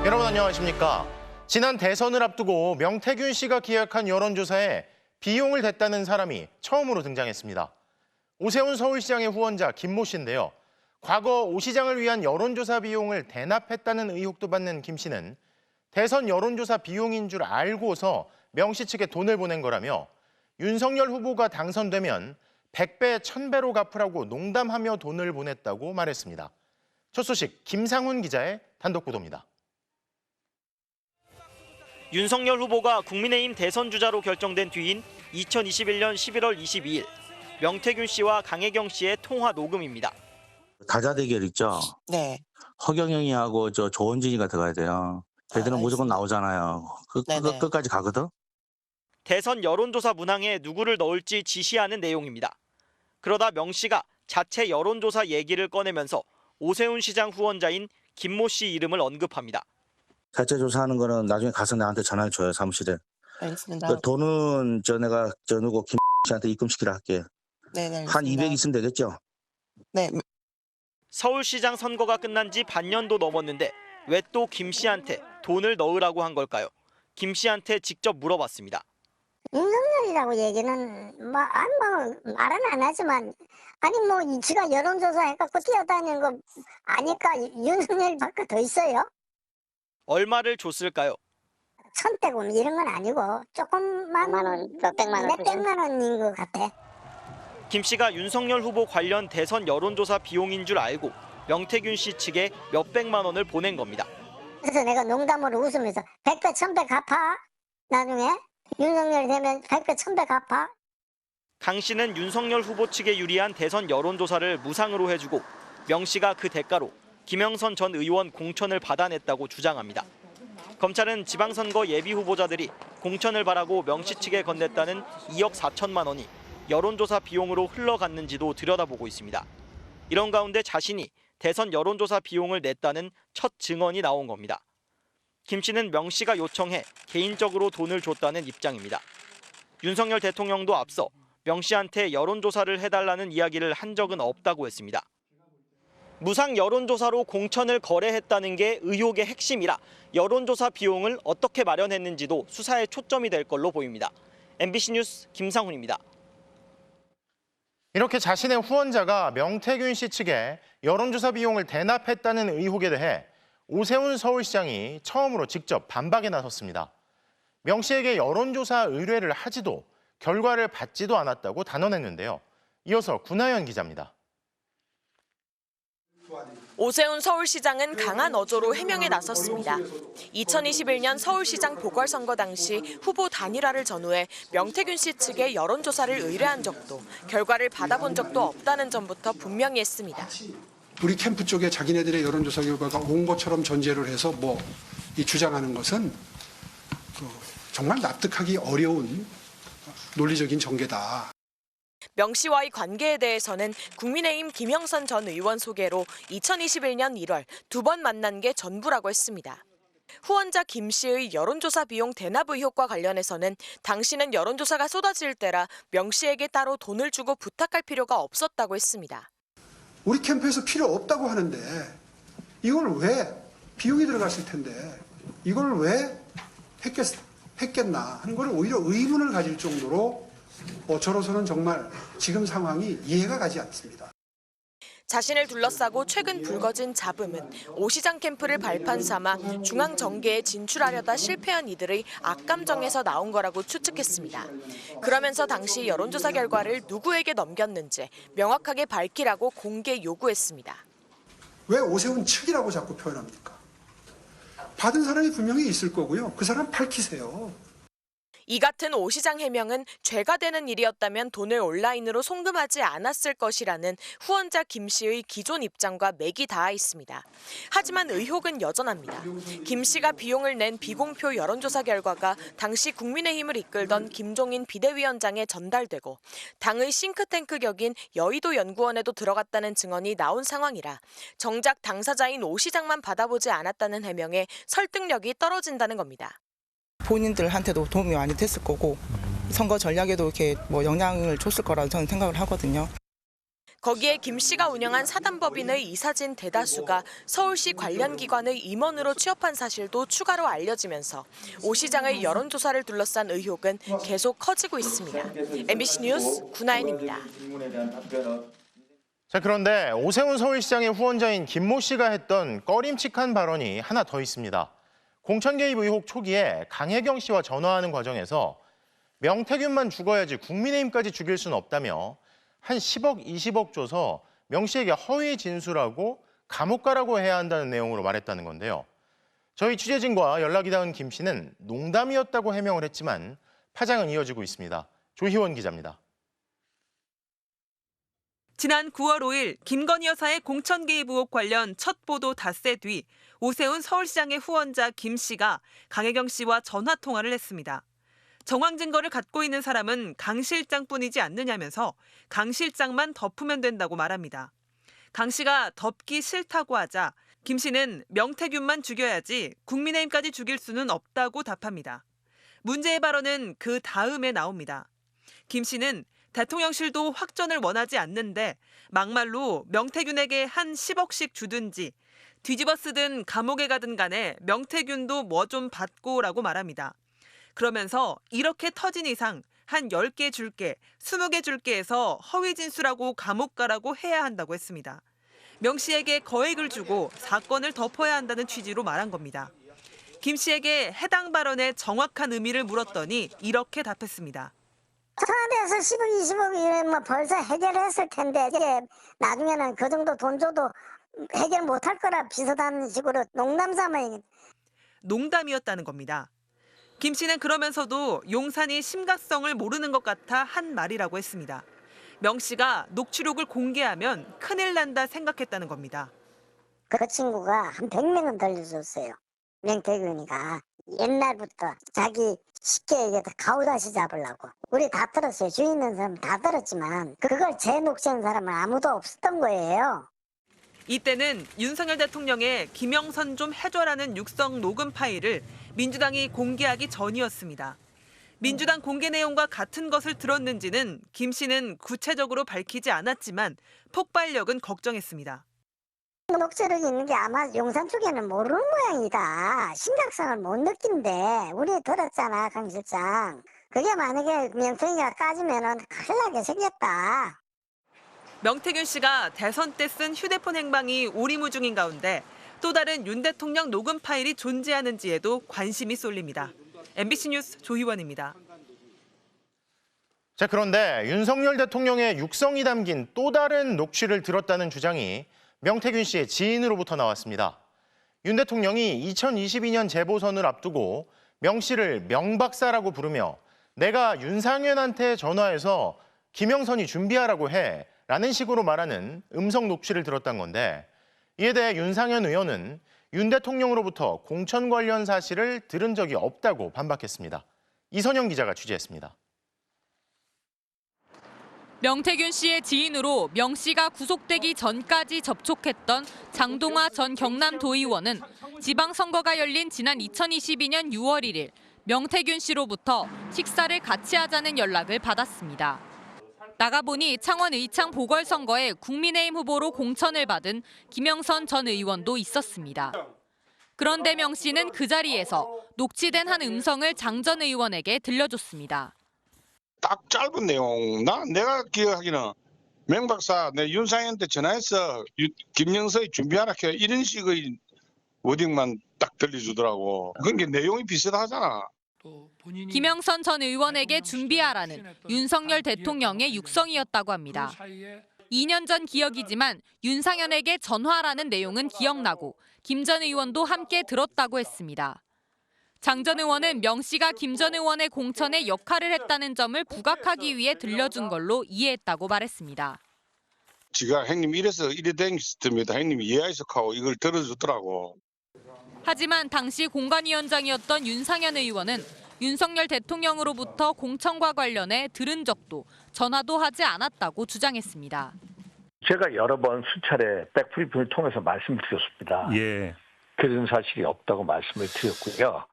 여러분 안녕하십니까? 지난 대선을 앞두고 명태균 씨가 기획한 여론조사에 비용을 댔다는 사람이 처음으로 등장했습니다. 오세훈 서울시장의 후원자 김모 씨인데요. 과거 오 시장을 위한 여론조사 비용을 대납했다는 의혹도 받는 김 씨는 대선 여론조사 비용인 줄 알고서 명 씨 측에 돈을 보낸 거라며 윤석열 후보가 당선되면 100배, 1000배로 갚으라고 농담하며 돈을 보냈다고 말했습니다. 첫 소식 김상훈 기자의 단독 보도입니다. 윤석열 후보가 국민의힘 대선 주자로 결정된 뒤인 2021년 11월 22일 명태균 씨와 강혜경 씨의 통화 녹음입니다. 다자 대결 있죠. 네. 허경영이하고 조원진이가 들어가야 돼요. 걔들은 무조건 나오잖아요. 끝까지 가거든. 대선 여론조사 문항에 누구를 넣을지 지시하는 내용입니다. 그러다 명 씨가 자체 여론조사 얘기를 꺼내면서 오세훈 시장 후원자인 김모 씨 이름을 언급합니다. 자체 조사하는 거는 나중에 가서 나한테 전화를 줘요, 사무실에. 알겠습니다. 돈은 내가 누구 김 씨한테 입금시키라 할게. 네, 한 200 있으면 되겠죠? 네. 서울시장 선거가 끝난 지 반년도 넘었는데 왜 또 김 씨한테 돈을 넣으라고 한 걸까요? 김 씨한테 직접 물어봤습니다. 윤석열이라고 얘기는 말은 안 하지만 지가 여론조사 해갖고 뛰어다니는 거 아니까 윤석열밖에 더 있어요? 얼마를 줬을까요? 1000대고 이런 건 아니고 조금만 몇백만 원인 것 같아. 김 씨가 윤석열 후보 관련 대선 여론조사 비용인 줄 알고 명태균 씨 측에 몇백만 원을 보낸 겁니다. 그래서 내가 농담으로 웃으면서 100배 1000배 갚아. 나중에 윤석열이 되면 100배 1000배 갚아. 강 씨는 윤석열 후보 측에 유리한 대선 여론조사를 무상으로 해주고 명 씨가 그 대가로 김영선 전 의원 공천을 받아냈다고 주장합니다. 검찰은 지방선거 예비 후보자들이 공천을 바라고 명 씨 측에 건넸다는 2억 4천만 원이 여론조사 비용으로 흘러갔는지도 들여다보고 있습니다. 이런 가운데 자신이 대선 여론조사 비용을 냈다는 첫 증언이 나온 겁니다. 김 씨는 명 씨가 요청해 개인적으로 돈을 줬다는 입장입니다. 윤석열 대통령도 앞서 명 씨한테 여론조사를 해달라는 이야기를 한 적은 없다고 했습니다. 무상 여론조사로 공천을 거래했다는 게 의혹의 핵심이라 여론조사 비용을 어떻게 마련했는지도 수사에 초점이 될 걸로 보입니다. MBC 뉴스 김상훈입니다. 이렇게 자신의 후원자가 명태균 씨 측에 여론조사 비용을 대납했다는 의혹에 대해 오세훈 서울시장이 처음으로 직접 반박에 나섰습니다. 명 씨에게 여론조사 의뢰를 하지도 결과를 받지도 않았다고 단언했는데요. 이어서 구나연 기자입니다. 오세훈 서울시장은 강한 어조로 해명에 나섰습니다. 2021년 서울시장 보궐선거 당시 후보 단일화를 전후해 명태균 씨 측에 여론조사를 의뢰한 적도 결과를 받아본 적도 없다는 점부터 분명히 했습니다. 우리 캠프 쪽에 자기네들의 여론조사 결과가 온 것처럼 전제를 해서 이 주장하는 것은 정말 납득하기 어려운 논리적인 전개다. 명 씨와의 관계에 대해서는 국민의힘 김영선 전 의원 소개로 2021년 1월 2번 만난 게 전부라고 했습니다. 후원자 김 씨의 여론조사 비용 대납 의혹과 관련해서는 당시는 여론조사가 쏟아질 때라 명 씨에게 따로 돈을 주고 부탁할 필요가 없었다고 했습니다. 우리 캠프에서 필요 없다고 하는데 이걸 왜 비용이 들어갔을 텐데 이걸 왜 했겠나 하는 걸 오히려 의문을 가질 정도로 저로서는 정말 지금 상황이 이해가 가지 않습니다. 자신을 둘러싸고 최근 불거진 잡음은 오 시장 캠프를 발판 삼아 중앙 정계에 진출하려다 실패한 이들의 악감정에서 나온 거라고 추측했습니다. 그러면서 당시 여론조사 결과를 누구에게 넘겼는지 명확하게 밝히라고 공개 요구했습니다. 왜 오세훈 측이라고 자꾸 표현합니까? 받은 사람이 분명히 있을 거고요. 그 사람 밝히세요. 이 같은 오 시장 해명은 죄가 되는 일이었다면 돈을 온라인으로 송금하지 않았을 것이라는 후원자 김 씨의 기존 입장과 맥이 닿아 있습니다. 하지만 의혹은 여전합니다. 김 씨가 비용을 낸 비공표 여론조사 결과가 당시 국민의힘을 이끌던 김종인 비대위원장에 전달되고 당의 싱크탱크 격인 여의도 연구원에도 들어갔다는 증언이 나온 상황이라 정작 당사자인 오 시장만 받아보지 않았다는 해명에 설득력이 떨어진다는 겁니다. 본인들한테도 도움이 많이 됐을 거고 선거 전략에도 이렇게 영향을 줬을 거라고 저는 생각을 하거든요. 거기에 김 씨가 운영한 사단법인의 이사진 대다수가 서울시 관련 기관의 임원으로 취업한 사실도 추가로 알려지면서 오 시장의 여론조사를 둘러싼 의혹은 계속 커지고 있습니다. MBC 뉴스 구나인입니다. 자, 그런데 오세훈 서울시장의 후원자인 김모 씨가 했던 꺼림칙한 발언이 하나 더 있습니다. 공천 개입 의혹 초기에 강혜경 씨와 전화하는 과정에서 명태균만 죽어야지 국민의힘까지 죽일 수는 없다며 한 10억, 20억 줘서 명 씨에게 허위 진술하고 감옥 가라고 해야 한다는 내용으로 말했다는 건데요. 저희 취재진과 연락이 닿은 김 씨는 농담이었다고 해명을 했지만 파장은 이어지고 있습니다. 조희원 기자입니다. 지난 9월 5일 김건희 여사의 공천 개입 의혹 관련 첫 보도 닷새 뒤 오세훈 서울시장의 후원자 김 씨가 강혜경 씨와 전화 통화를 했습니다. 정황 증거를 갖고 있는 사람은 강 실장뿐이지 않느냐면서 강 실장만 덮으면 된다고 말합니다. 강 씨가 덮기 싫다고 하자 김 씨는 명태균만 죽여야지 국민의힘까지 죽일 수는 없다고 답합니다. 문제의 발언은 그 다음에 나옵니다. 김 씨는 대통령실도 확전을 원하지 않는데 막말로 명태균에게 한 10억씩 주든지 뒤집어 쓰든 감옥에 가든 간에 명태균도 뭐 좀 받고라고 말합니다. 그러면서 이렇게 터진 이상 한 10개 줄게, 20개 줄게 해서 허위 진술하고 감옥 가라고 해야 한다고 했습니다. 명 씨에게 거액을 주고 사건을 덮어야 한다는 취지로 말한 겁니다. 김 씨에게 해당 발언의 정확한 의미를 물었더니 이렇게 답했습니다. 청와대에서 10억, 20억 이러면 벌써 해결했을 텐데 이제 나중에는 그 정도 돈 줘도 해결 못할 거라 비슷한 식으로 농담 삼아. 농담이었다는 겁니다. 김 씨는 그러면서도 용산이 심각성을 모르는 것 같아 한 말이라고 했습니다. 명 씨가 녹취록을 공개하면 큰일 난다 생각했다는 겁니다. 그 친구가 한 100명은 들려줬어요. 명태균이가 옛날부터 자기 쉽게 얘기해서 가오다시 잡으려고. 우리 다 들었어요. 주위 있는 사람 다 들었지만 그걸 제 녹취한 사람은 아무도 없었던 거예요. 이때는 윤석열 대통령의 김영선 좀 해줘라는 육성 녹음 파일을 민주당이 공개하기 전이었습니다. 민주당 공개 내용과 같은 것을 들었는지는 김 씨는 구체적으로 밝히지 않았지만 폭발력은 걱정했습니다. 녹취록이 있는 게 아마 용산 쪽에는 모르는 모양이다. 심각성을 못 느낀대. 우리 들었잖아, 강 실장. 그게 만약에 명태균이가 까지면 큰일 나게 생겼다. 명태균 씨가 대선 때 쓴 휴대폰 행방이 오리무중인 가운데 또 다른 윤 대통령 녹음 파일이 존재하는지에도 관심이 쏠립니다. MBC 뉴스 조희원입니다. 자, 그런데 윤석열 대통령의 육성이 담긴 또 다른 녹취를 들었다는 주장이 명태균 씨의 지인으로부터 나왔습니다. 윤 대통령이 2022년 재보선을 앞두고 명 씨를 명박사라고 부르며 내가 윤상현한테 전화해서 김영선이 준비하라고 해 라는 식으로 말하는 음성 녹취를 들었던 건데 이에 대해 윤상현 의원은 윤 대통령으로부터 공천 관련 사실을 들은 적이 없다고 반박했습니다. 이선영 기자가 취재했습니다. 명태균 씨의 지인으로 명 씨가 구속되기 전까지 접촉했던 장동화 전 경남도의원은 지방선거가 열린 지난 2022년 6월 1일 명태균 씨로부터 식사를 같이 하자는 연락을 받았습니다. 나가보니 창원 의창 보궐선거에 국민의힘 후보로 공천을 받은 김영선 전 의원도 있었습니다. 그런데 명 씨는 그 자리에서 녹취된 한 음성을 장 전 의원에게 들려줬습니다. 딱 짧은 내용. 내가 기억하기는 명 박사 내 윤상현한테 전화해서 김영선이 준비하라 해 이런 식의 워딩만 딱 들려주더라고. 그러니까 내용이 비슷하잖아. 김영선 전 의원에게 준비하라는 윤석열 대통령의 육성이었다고 합니다. 2년 전 기억이지만 윤상현에게 전화라는 내용은 기억나고 김 전 의원도 함께 들었다고 했습니다. 장 전 의원은 명 씨가 김 전 의원의 공천에 역할을 했다는 점을 부각하기 위해 들려준 걸로 이해했다고 말했습니다. 지가 형님 이래서 이래 된 시스템이다. 형님이 이해해석하고 이걸 들어주더라고. 하지만 당시 공관위원장이었던 윤상현 의원은 윤석열 대통령으로부터 공천과 관련해 들은 적도 전화도 하지 않았다고 주장했습니다. 제가 여러 번 수차례 백브리핑을 통해서 말씀을 드렸습니다. 예. 그런 사실이 없다고 말씀을 드렸고요.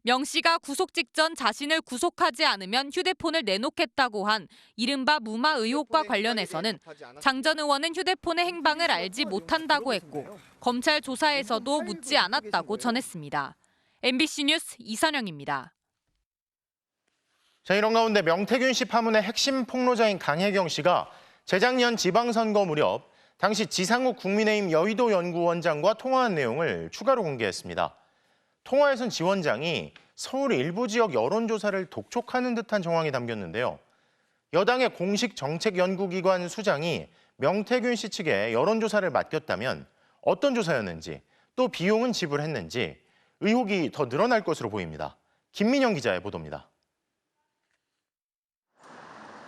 명 씨가 구속 직전 자신을 구속하지 않으면 휴대폰을 내놓겠다고 한 이른바 무마 의혹과 관련해서는 장 전 의원은 휴대폰의 행방을 알지 못한다고 했고 검찰 조사에서도 묻지 않았다고 전했습니다. MBC 뉴스 이선영입니다. 자, 이런 가운데 명태균 씨 파문의 핵심 폭로자인 강혜경 씨가 재작년 지방선거 무렵 당시 지상욱 국민의힘 여의도 연구원장과 통화한 내용을 추가로 공개했습니다. 통화에선 지 원장이 서울 일부 지역 여론조사를 독촉하는 듯한 정황이 담겼는데요. 여당의 공식 정책연구기관 수장이 명태균 씨 측에 여론조사를 맡겼다면 어떤 조사였는지, 또 비용은 지불했는지 의혹이 더 늘어날 것으로 보입니다. 김민영 기자의 보도입니다.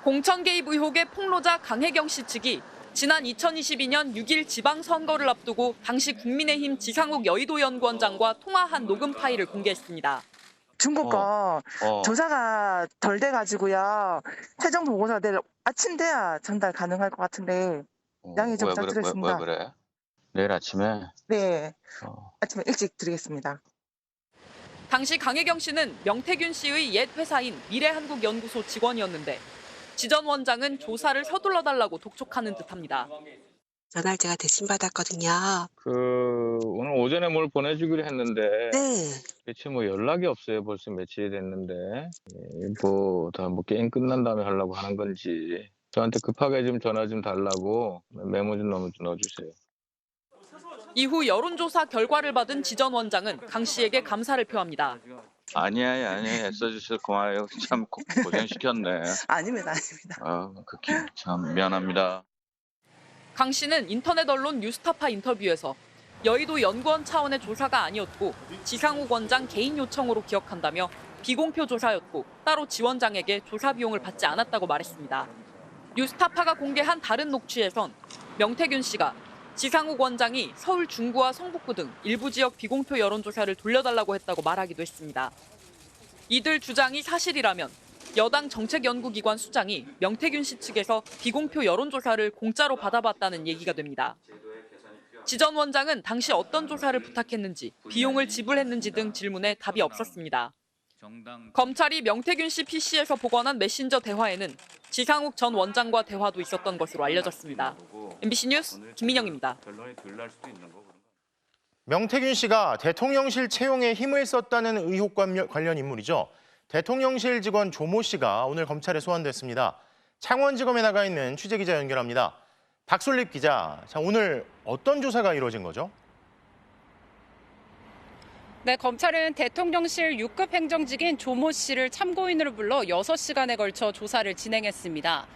공천 개입 의혹의 폭로자 강혜경 씨 측이 지난 2022년 6일 지방선거를 앞두고 당시 국민의힘 지상욱 여의도 연구원장과 통화한 녹음 파일을 공개했습니다. 중국 거 조사가 덜 돼가지고요. 최종 보고서 내일 아침 돼야 전달 가능할 것 같은데 양해 좀 부탁드리겠습니다. 왜 그래? 내일 아침에? 네, 아침에 일찍 드리겠습니다. 당시 강혜경 씨는 명태균 씨의 옛 회사인 미래한국연구소 직원이었는데 지 전 원장은 조사를 서둘러달라고 독촉하는 듯합니다. 전화를 제가 대신 받았거든요. 오늘 오전에 뭘 보내주기로 했는데 네. 대체 뭐 연락이 없어요. 벌써 며칠이 됐는데 뭐 게임 끝난 다음에 하려고 하는 건지 저한테 급하게 좀 전화 좀 달라고 메모 좀 넣어주세요. 이후 여론조사 결과를 받은 지 전 원장은 강 씨에게 감사를 표합니다. 아니야 애써주셔서 고마워요. 참 고생시켰네. 아닙니다. 참 미안합니다. 강 씨는 인터넷 언론 뉴스타파 인터뷰에서 여의도 연구원 차원의 조사가 아니었고 지상욱 원장 개인 요청으로 기억한다며 비공표 조사였고 따로 지 원장에게 조사 비용을 받지 않았다고 말했습니다. 뉴스타파가 공개한 다른 녹취에선 명태균 씨가 지상욱 원장이 서울 중구와 성북구 등 일부 지역 비공표 여론조사를 돌려달라고 했다고 말하기도 했습니다. 이들 주장이 사실이라면 여당 정책연구기관 수장이 명태균 씨 측에서 비공표 여론조사를 공짜로 받아봤다는 얘기가 됩니다. 지 전 원장은 당시 어떤 조사를 부탁했는지, 비용을 지불했는지 등 질문에 답이 없었습니다. 검찰이 명태균 씨 PC에서 복원한 메신저 대화에는 지상욱 전 원장과 대화도 있었던 것으로 알려졌습니다. MBC 뉴스 김민영입니다. 명태균 씨가 대통령실 채용에 힘을 썼다는 의혹과 관련 인물이죠. 대통령실 직원 조모 씨가 오늘 검찰에 소환됐습니다. 창원지검에 나가 있는 취재기자 연결합니다. 박솔립 기자, 자, 오늘 어떤 조사가 이루어진 거죠? 네, 검찰은 대통령실 6급 행정직인 조모 씨를 참고인으로 불러 6시간에 걸쳐 조사를 진행했습니다.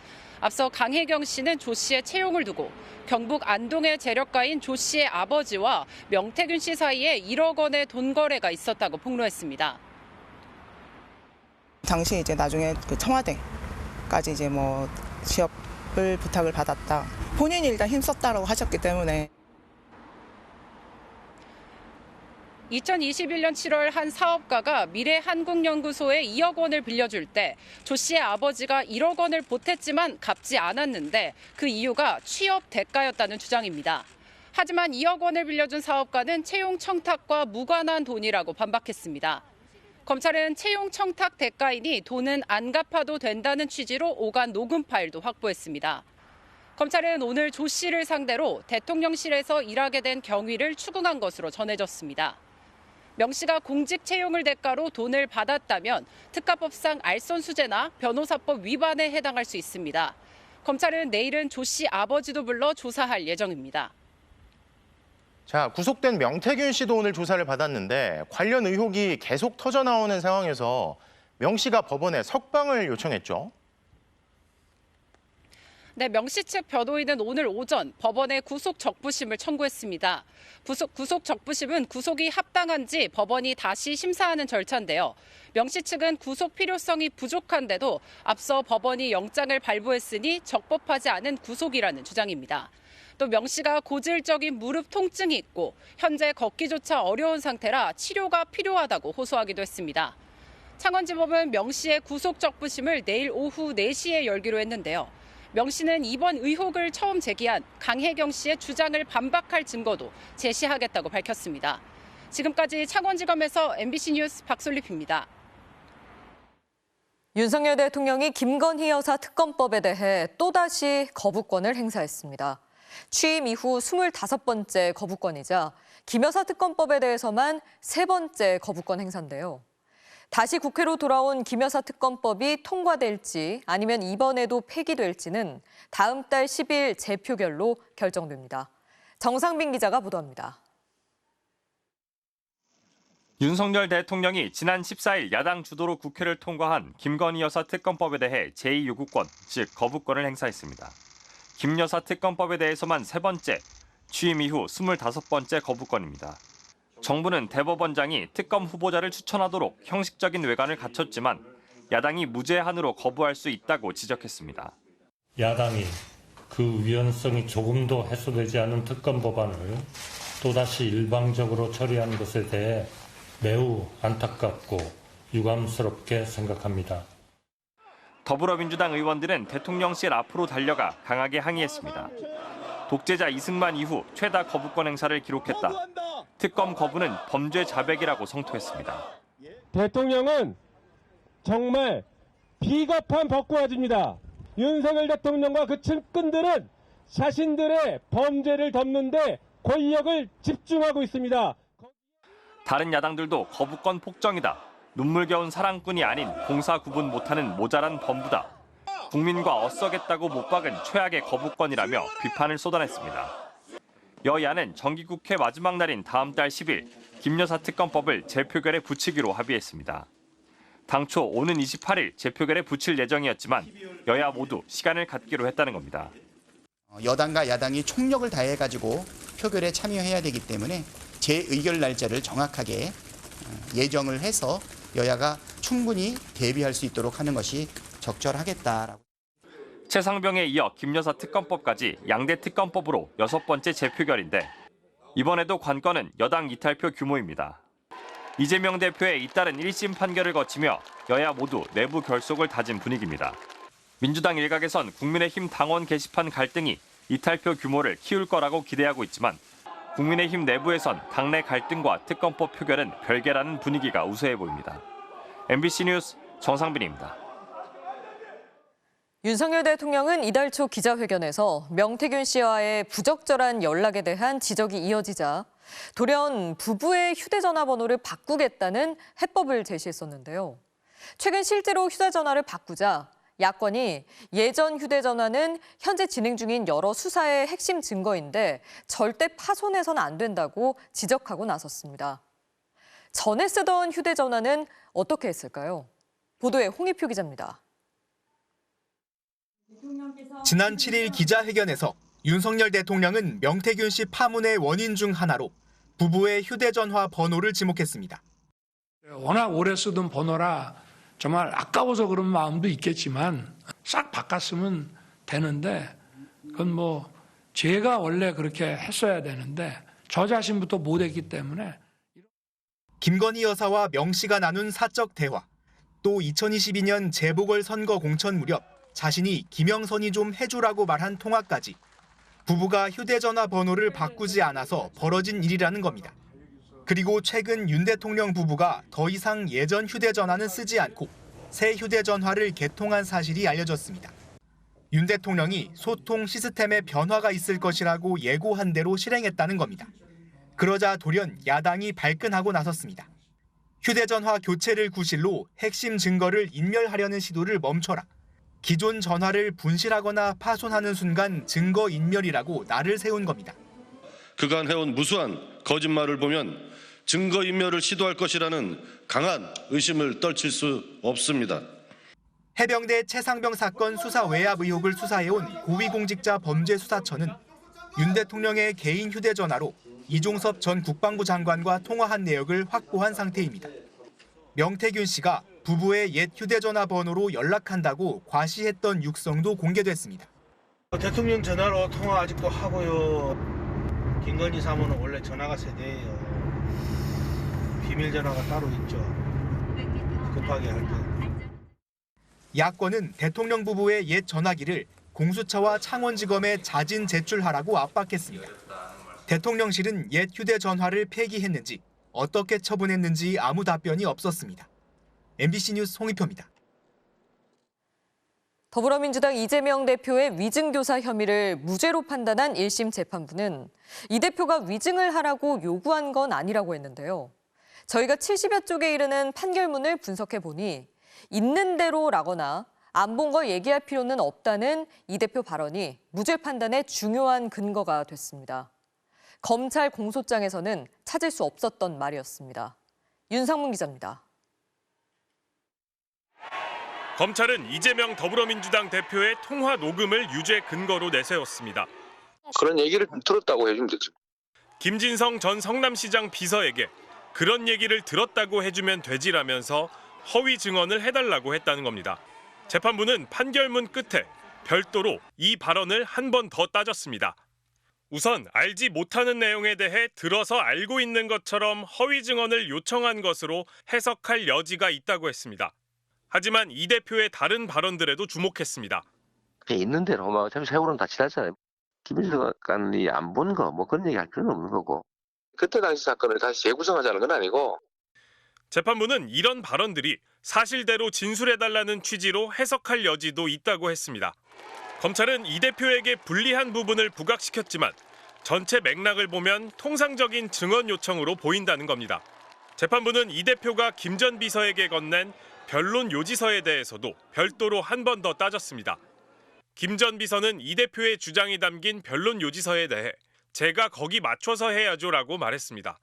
앞서 강혜경 씨는 조 씨의 채용을 두고 경북 안동의 재력가인 조 씨의 아버지와 명태균 씨 사이에 1억 원의 돈 거래가 있었다고 폭로했습니다. 당시 이제 나중에 그 청와대까지 이제 뭐 취업을 부탁을 받았다. 본인이 일단 힘썼다라고 하셨기 때문에. 2021년 7월 한 사업가가 미래한국연구소에 2억 원을 빌려줄 때 조 씨의 아버지가 1억 원을 보탰지만 갚지 않았는데 그 이유가 취업 대가였다는 주장입니다. 하지만 2억 원을 빌려준 사업가는 채용 청탁과 무관한 돈이라고 반박했습니다. 검찰은 채용 청탁 대가이니 돈은 안 갚아도 된다는 취지로 오간 녹음 파일도 확보했습니다. 검찰은 오늘 조 씨를 상대로 대통령실에서 일하게 된 경위를 추궁한 것으로 전해졌습니다. 명 씨가 공직 채용을 대가로 돈을 받았다면 특가법상 알선수재나 변호사법 위반에 해당할 수 있습니다. 검찰은 내일은 조 씨 아버지도 불러 조사할 예정입니다. 자, 구속된 명태균 씨도 오늘 조사를 받았는데 관련 의혹이 계속 터져나오는 상황에서 명 씨가 법원에 석방을 요청했죠. 네, 명 씨 측 변호인은 오늘 오전 법원에 구속 적부심을 청구했습니다. 구속 적부심은 구속이 합당한지 법원이 다시 심사하는 절차인데요. 명 씨 측은 구속 필요성이 부족한데도 앞서 법원이 영장을 발부했으니 적법하지 않은 구속이라는 주장입니다. 또 명 씨가 고질적인 무릎 통증이 있고 현재 걷기조차 어려운 상태라 치료가 필요하다고 호소하기도 했습니다. 창원지법은 명 씨의 구속 적부심을 내일 오후 4시에 열기로 했는데요. 명 씨는 이번 의혹을 처음 제기한 강혜경 씨의 주장을 반박할 증거도 제시하겠다고 밝혔습니다. 지금까지 창원지검에서 MBC 뉴스 박솔립입니다. 윤석열 대통령이 김건희 여사 특검법에 대해 또다시 거부권을 행사했습니다. 취임 이후 25번째 거부권이자 김 여사 특검법에 대해서만 3번째 거부권 행사인데요. 다시 국회로 돌아온 김 여사 특검법이 통과될지 아니면 이번에도 폐기될지는 다음 달 10일 재표결로 결정됩니다. 정상빈 기자가 보도합니다. 윤석열 대통령이 지난 14일 야당 주도로 국회를 통과한 김건희 여사 특검법에 대해 제2요구권, 즉 거부권을 행사했습니다. 김 여사 특검법에 대해서만 3번째, 취임 이후 25번째 거부권입니다. 정부는 대법원장이 특검 후보자를 추천하도록 형식적인 외관을 갖췄지만 야당이 무제한으로 거부할 수 있다고 지적했습니다. 야당이 그 위헌성이 조금도 해소되지 않은 특검 법안을 또다시 일방적으로 처리한 것에 대해 매우 안타깝고 유감스럽게 생각합니다. 더불어민주당 의원들은 대통령실 앞으로 달려가 강하게 항의했습니다. 독재자 이승만 이후 최다 거부권 행사를 기록했다. 특검 거부는 범죄 자백이라고 성토했습니다. 대통령은 정말 비겁한 법꾸라지입니다. 윤석열 대통령과 그 측근들은 자신들의 범죄를 덮는데 권력을 집중하고 있습니다. 다른 야당들도 거부권 폭정이다. 눈물겨운 사랑꾼이 아닌 공사 구분 못하는 모자란 범부다. 국민과 어쩌겠다고 못 박은 최악의 거부권이라며 비판을 쏟아냈습니다. 여야는 정기국회 마지막 날인 다음 달 10일 김 여사 특검법을 재표결에 붙이기로 합의했습니다. 당초 오는 28일 재표결에 붙일 예정이었지만 여야 모두 시간을 갖기로 했다는 겁니다. 여당과 야당이 총력을 다해가지고 표결에 참여해야 되기 때문에 재의결 날짜를 정확하게 예정을 해서 여야가 충분히 대비할 수 있도록 하는 것이 적절하겠다라고. 최상병에 이어 김 여사 특검법까지 양대 특검법으로 6번째 재표결인데 이번에도 관건은 여당 이탈표 규모입니다. 이재명 대표의 잇따른 1심 판결을 거치며 여야 모두 내부 결속을 다진 분위기입니다. 민주당 일각에선 국민의힘 당원 게시판 갈등이 이탈표 규모를 키울 거라고 기대하고 있지만 국민의힘 내부에선 당내 갈등과 특검법 표결은 별개라는 분위기가 우세해 보입니다. MBC 뉴스 정상빈입니다. 윤석열 대통령은 이달 초 기자회견에서 명태균 씨와의 부적절한 연락에 대한 지적이 이어지자 돌연 부부의 휴대전화 번호를 바꾸겠다는 해법을 제시했었는데요. 최근 실제로 휴대전화를 바꾸자 야권이 예전 휴대전화는 현재 진행 중인 여러 수사의 핵심 증거인데 절대 파손해서는 안 된다고 지적하고 나섰습니다. 전에 쓰던 휴대전화는 어떻게 했을까요? 보도에 홍익표 기자입니다. 지난 7일 기자회견에서 윤석열 대통령은 명태균 씨 파문의 원인 중 하나로 부부의 휴대전화 번호를 지목했습니다. 워낙 오래 쓰던 번호라 정말 아까워서 그런 마음도 있겠지만 싹 바꿨으면 되는데 그건 뭐 제가 원래 그렇게 했어야 되는데 저 자신부터 못했기 때문에. 김건희 여사와 명 씨가 나눈 사적 대화, 또 2022년 재보궐선거 공천 무렵 자신이 김영선이 좀 해주라고 말한 통화까지 부부가 휴대전화 번호를 바꾸지 않아서 벌어진 일이라는 겁니다. 그리고 최근 윤 대통령 부부가 더 이상 예전 휴대전화는 쓰지 않고 새 휴대전화를 개통한 사실이 알려졌습니다. 윤 대통령이 소통 시스템에 변화가 있을 것이라고 예고한 대로 실행했다는 겁니다. 그러자 돌연 야당이 발끈하고 나섰습니다. 휴대전화 교체를 구실로 핵심 증거를 인멸하려는 시도를 멈춰라. 기존 전화를 분실하거나 파손하는 순간 증거인멸이라고 날을 세운 겁니다. 그간 해온 무수한 거짓말을 보면 증거인멸을 시도할 것이라는 강한 의심을 떨칠 수 없습니다. 해병대 최상병 사건 수사 외압 의혹을 수사해온 고위공직자 범죄수사처는 윤 대통령의 개인 휴대전화로 이종섭 전 국방부 장관과 통화한 내역을 확보한 상태입니다. 명태균 씨가 부부의 옛 휴대전화 번호로 연락한다고 과시했던 육성도 공개됐습니다. 대통령 전화로 통화 아직도 하고요. 김건희 사모는 원래 전화가 세대예요. 비밀 전화가 따로 있죠. 급하게 할 때. 야권은 대통령 부부의 옛 전화기를 공수처와 창원지검에 자진 제출하라고 압박했습니다. 대통령실은 옛 휴대전화를 폐기했는지 어떻게 처분했는지 아무 답변이 없었습니다. MBC 뉴스 홍익표입니다. 더불어민주당 이재명 대표의 위증교사 혐의를 무죄로 판단한 1심 재판부는 이 대표가 위증을 하라고 요구한 건 아니라고 했는데요. 저희가 70여 쪽에 이르는 판결문을 분석해 보니 있는 대로라거나 안 본 걸 얘기할 필요는 없다는 이 대표 발언이 무죄 판단의 중요한 근거가 됐습니다. 검찰 공소장에서는 찾을 수 없었던 말이었습니다. 윤상문 기자입니다. 검찰은 이재명 더불어민주당 대표의 통화 녹음을 유죄 근거로 내세웠습니다. 그런 얘기를 들었다고 해주면 되죠. 김진성 전 성남시장 비서에게 그런 얘기를 들었다고 해주면 되지라면서 허위 증언을 해달라고 했다는 겁니다. 재판부는 판결문 끝에 별도로 이 발언을 한 번 더 따졌습니다. 우선 알지 못하는 내용에 대해 들어서 알고 있는 것처럼 허위 증언을 요청한 것으로 해석할 여지가 있다고 했습니다. 하지만 이 대표의 다른 발언들에도 주목했습니다. 있는 대로 어차피 세월은 다 지났잖아요. 김일성 장관이 안 본 거 그런 얘기 할 필요는 없는 거고. 그때 당시 사건을 다시 재구성하자는 건 아니고. 재판부는 이런 발언들이 사실대로 진술해달라는 취지로 해석할 여지도 있다고 했습니다. 검찰은 이 대표에게 불리한 부분을 부각시켰지만 전체 맥락을 보면 통상적인 증언 요청으로 보인다는 겁니다. 재판부는 이 대표가 김 전 비서에게 건넨 변론 요지서에 대해서도 별도로 한 번 더 따졌습니다. 김 전 비서는 이 대표의 주장이 담긴 변론 요지서에 대해 제가 거기 맞춰서 해야죠라고 말했습니다.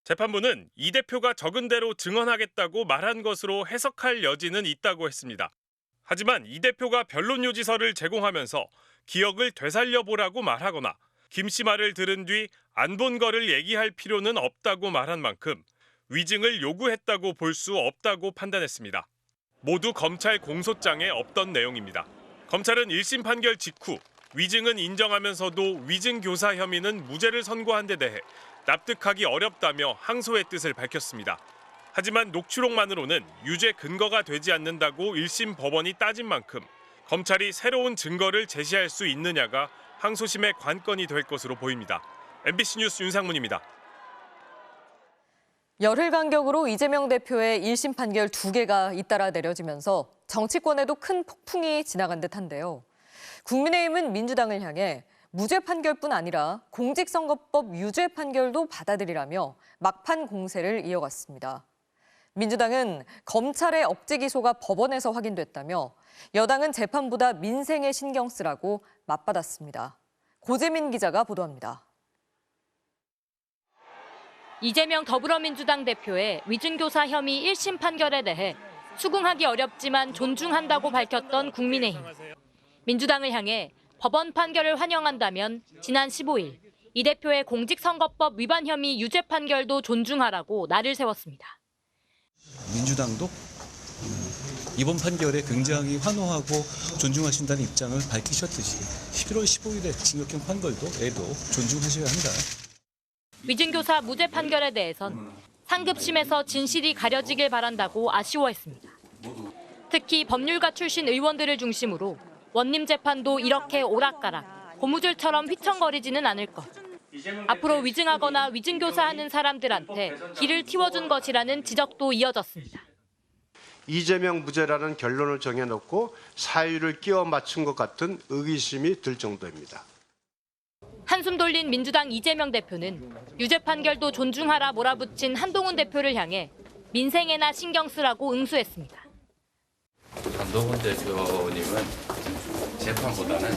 재판부는 이 대표가 적은 대로 증언하겠다고 말한 것으로 해석할 여지는 있다고 했습니다. 하지만 이 대표가 변론 요지서를 제공하면서 기억을 되살려보라고 말하거나 김 씨 말을 들은 뒤 안 본 거를 얘기할 필요는 없다고 말한 만큼 위증을 요구했다고 볼 수 없다고 판단했습니다. 모두 검찰 공소장에 없던 내용입니다. 검찰은 1심 판결 직후 위증은 인정하면서도 위증교사 혐의는 무죄를 선고한 데 대해 납득하기 어렵다며 항소의 뜻을 밝혔습니다. 하지만 녹취록만으로는 유죄 근거가 되지 않는다고 1심 법원이 따진 만큼 검찰이 새로운 증거를 제시할 수 있느냐가 항소심의 관건이 될 것으로 보입니다. MBC 뉴스 윤상문입니다. 열흘 간격으로 이재명 대표의 1심 판결 2개가 잇따라 내려지면서 정치권에도 큰 폭풍이 지나간 듯한데요. 국민의힘은 민주당을 향해 무죄 판결뿐 아니라 공직선거법 유죄 판결도 받아들이라며 막판 공세를 이어갔습니다. 민주당은 검찰의 억지 기소가 법원에서 확인됐다며 여당은 재판보다 민생에 신경 쓰라고 맞받았습니다. 고재민 기자가 보도합니다. 이재명 더불어민주당 대표의 위증교사 혐의 1심 판결에 대해 수긍하기 어렵지만 존중한다고 밝혔던 국민의힘. 민주당을 향해 법원 판결을 환영한다면 지난 15일 이 대표의 공직선거법 위반 혐의 유죄 판결도 존중하라고 날을 세웠습니다. 민주당도 이번 판결에 굉장히 환호하고 존중하신다는 입장을 밝히셨듯이 11월 15일에 징역형 판결도 존중하셔야 한다. 위증교사 무죄 판결에 대해선 상급심에서 진실이 가려지길 바란다고 아쉬워했습니다. 특히 법률가 출신 의원들을 중심으로 원님 재판도 이렇게 오락가락 고무줄처럼 휘청거리지는 않을 것. 앞으로 위증하거나 위증교사하는 사람들한테 길을 틔워준 것이라는 지적도 이어졌습니다. 이재명 무죄라는 결론을 정해놓고 사유를 끼워 맞춘 것 같은 의구심이 들 정도입니다. 한숨 돌린 민주당 이재명 대표는 유죄 판결도 존중하라 몰아붙인 한동훈 대표를 향해 민생에나 신경 쓰라고 응수했습니다. 한동훈 대표님은 재판보다는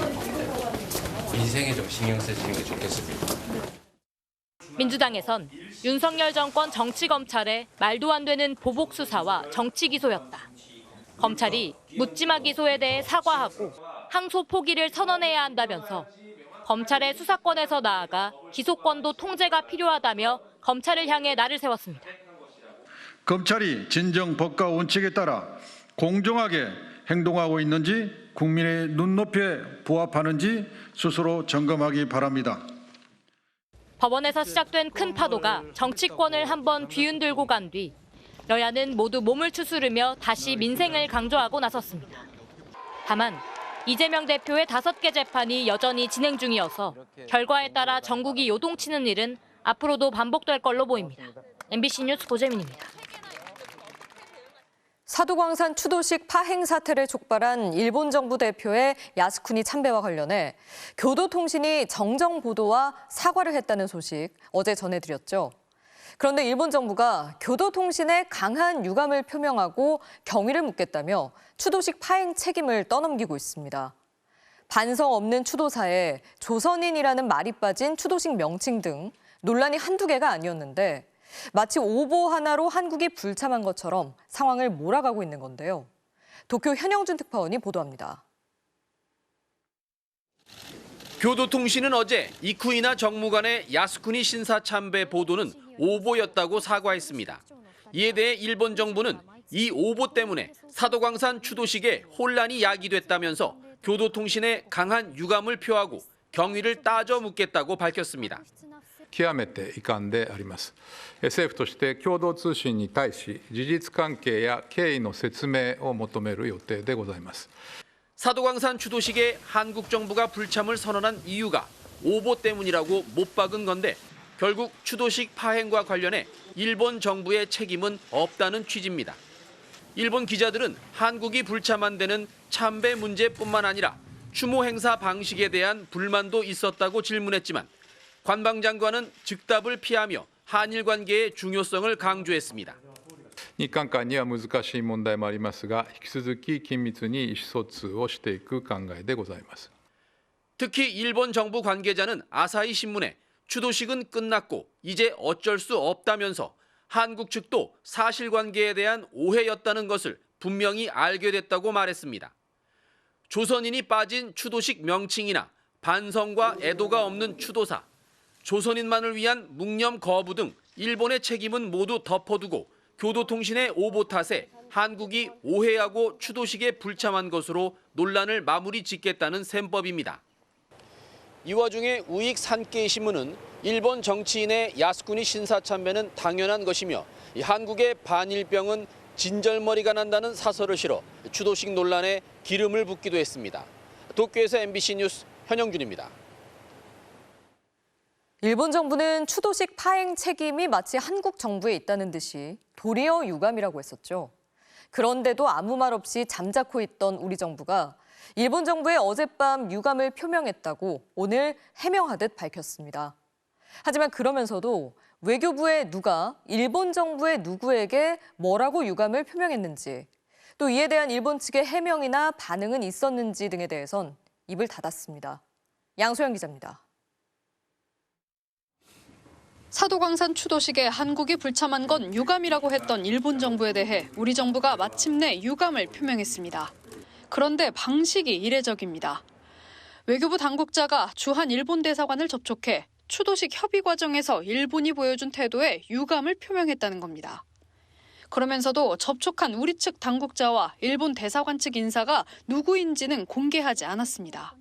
민생에 좀 신경 쓰시는 게 좋겠습니다. 민주당에선 윤석열 정권 정치검찰의 말도 안 되는 보복 수사와 정치 기소였다. 검찰이 묻지마 기소에 대해 사과하고 항소 포기를 선언해야 한다면서 검찰의 수사권에서 나아가 기소권도 통제가 필요하다며 검찰을 향해 날을 세웠습니다. 검찰이 진정 법과 원칙에 따라 공정하게 행동하고 있는지 국민의 눈높이에 부합하는지 스스로 점검하기 바랍니다. 법원에서 시작된 큰 파도가 정치권을 한번 뒤흔들고 간 뒤 여야는 모두 몸을 추스르며 다시 민생을 강조하고 나섰습니다. 다만 이재명 대표의 5개 재판이 여전히 진행 중이어서 결과에 따라 전국이 요동치는 일은 앞으로도 반복될 걸로 보입니다. MBC 뉴스 고재민입니다. 사도광산 추도식 파행 사태를 촉발한 일본 정부 대표의 야스쿠니 참배와 관련해 교도통신이 정정 보도와 사과를 했다는 소식 어제 전해드렸죠. 그런데 일본 정부가 교도통신에 강한 유감을 표명하고 경위를 묻겠다며 추도식 파행 책임을 떠넘기고 있습니다. 반성 없는 추도사에 조선인이라는 말이 빠진 추도식 명칭 등 논란이 한두 개가 아니었는데 마치 오보 하나로 한국이 불참한 것처럼 상황을 몰아가고 있는 건데요. 도쿄 현영준 특파원이 보도합니다. 교도통신은 어제 이쿠이나 정무관의 야스쿠니 신사 참배 보도는 오보였다고 사과했습니다. 이에 대해 일본 정부는 이 오보 때문에 사도광산 추도식에 혼란이 야기됐다면서 교도통신에 강한 유감을 표하고 경위를 따져 묻겠다고 밝혔습니다. 極めて遺憾であります。政府として共同通信に対し事実関係や経緯の説明を求める予定でございます。 사도광산 추도식에 한국 정부가 불참을 선언한 이유가 오보 때문이라고 못 박은 건데 결국 추도식 파행과 관련해 일본 정부의 책임은 없다는 취지입니다. 일본 기자들은 한국이 불참한 데는 참배 문제뿐만 아니라 추모 행사 방식에 대한 불만도 있었다고 질문했지만 관방장관은 즉답을 피하며 한일 관계의 중요성을 강조했습니다. 日韓間には難しい問題もありますが、引き続き緊密に意思疎通をしていく考えでございます。 특히 일본 정부 관계자는 아사히 신문에 추도식은 끝났고 이제 어쩔 수 없다면서 한국 측도 사실관계에 대한 오해였다는 것을 분명히 알게 됐다고 말했습니다. 조선인이 빠진 추도식 명칭이나 반성과 애도가 없는 추도사, 조선인만을 위한 묵념 거부 등 일본의 책임은 모두 덮어두고 교도통신의 오보 탓에 한국이 오해하고 추도식에 불참한 것으로 논란을 마무리 짓겠다는 셈법입니다. 이 와중에 우익 산케이 신문은 일본 정치인의 야스쿠니 신사 참배는 당연한 것이며 한국의 반일병은 진절머리가 난다는 사설을 실어 추도식 논란에 기름을 붓기도 했습니다. 도쿄에서 MBC 뉴스 현영준입니다. 일본 정부는 추도식 파행 책임이 마치 한국 정부에 있다는 듯이 도리어 유감이라고 했었죠. 그런데도 아무 말 없이 잠자코 있던 우리 정부가 일본 정부의 어젯밤 유감을 표명했다고 오늘 해명하듯 밝혔습니다. 하지만 그러면서도 외교부의 누가 일본 정부의 누구에게 뭐라고 유감을 표명했는지 또 이에 대한 일본 측의 해명이나 반응은 있었는지 등에 대해선 입을 닫았습니다. 양소영 기자입니다. 사도광산 추도식에 한국이 불참한 건 유감이라고 했던 일본 정부에 대해 우리 정부가 마침내 유감을 표명했습니다. 그런데 방식이 이례적입니다. 외교부 당국자가 주한 일본 대사관을 접촉해 추도식 협의 과정에서 일본이 보여준 태도에 유감을 표명했다는 겁니다. 그러면서도 접촉한 우리 측 당국자와 일본 대사관 측 인사가 누구인지는 공개하지 않았습니다.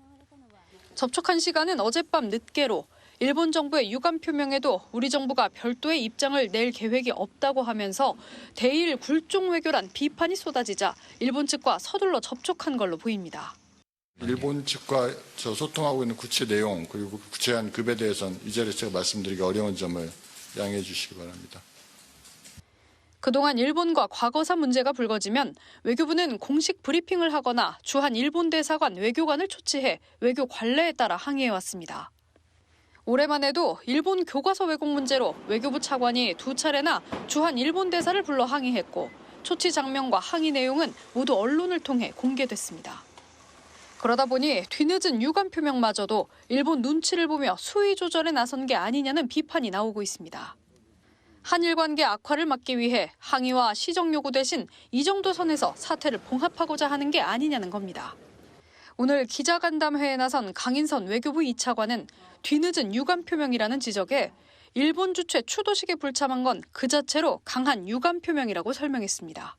접촉한 시간은 어젯밤 늦게로 일본 정부의 유감 표명에도 우리 정부가 별도의 입장을 낼 계획이 없다고 하면서 대일 굴종 외교란 비판이 쏟아지자 일본 측과 서둘러 접촉한 걸로 보입니다. 일본 측과 소통하고 있는 구체 내용 그리고 구체한 급에 대해서는 이 자리에서 제가 말씀드리기 어려운 점을 양해해 주시기 바랍니다. 그동안 일본과 과거사 문제가 불거지면 외교부는 공식 브리핑을 하거나 주한 일본 대사관 외교관을 초치해 외교 관례에 따라 항의해왔습니다. 올해만 해도 일본 교과서 왜곡 문제로 외교부 차관이 2차례나 주한 일본 대사를 불러 항의했고 초치 장면과 항의 내용은 모두 언론을 통해 공개됐습니다. 그러다 보니 뒤늦은 유감 표명마저도 일본 눈치를 보며 수위 조절에 나선 게 아니냐는 비판이 나오고 있습니다. 한일 관계 악화를 막기 위해 항의와 시정 요구 대신 이 정도 선에서 사태를 봉합하고자 하는 게 아니냐는 겁니다. 오늘 기자간담회에 나선 강인선 외교부 2차관은 뒤늦은 유감 표명이라는 지적에 일본 주최 추도식에 불참한 건 그 자체로 강한 유감 표명이라고 설명했습니다.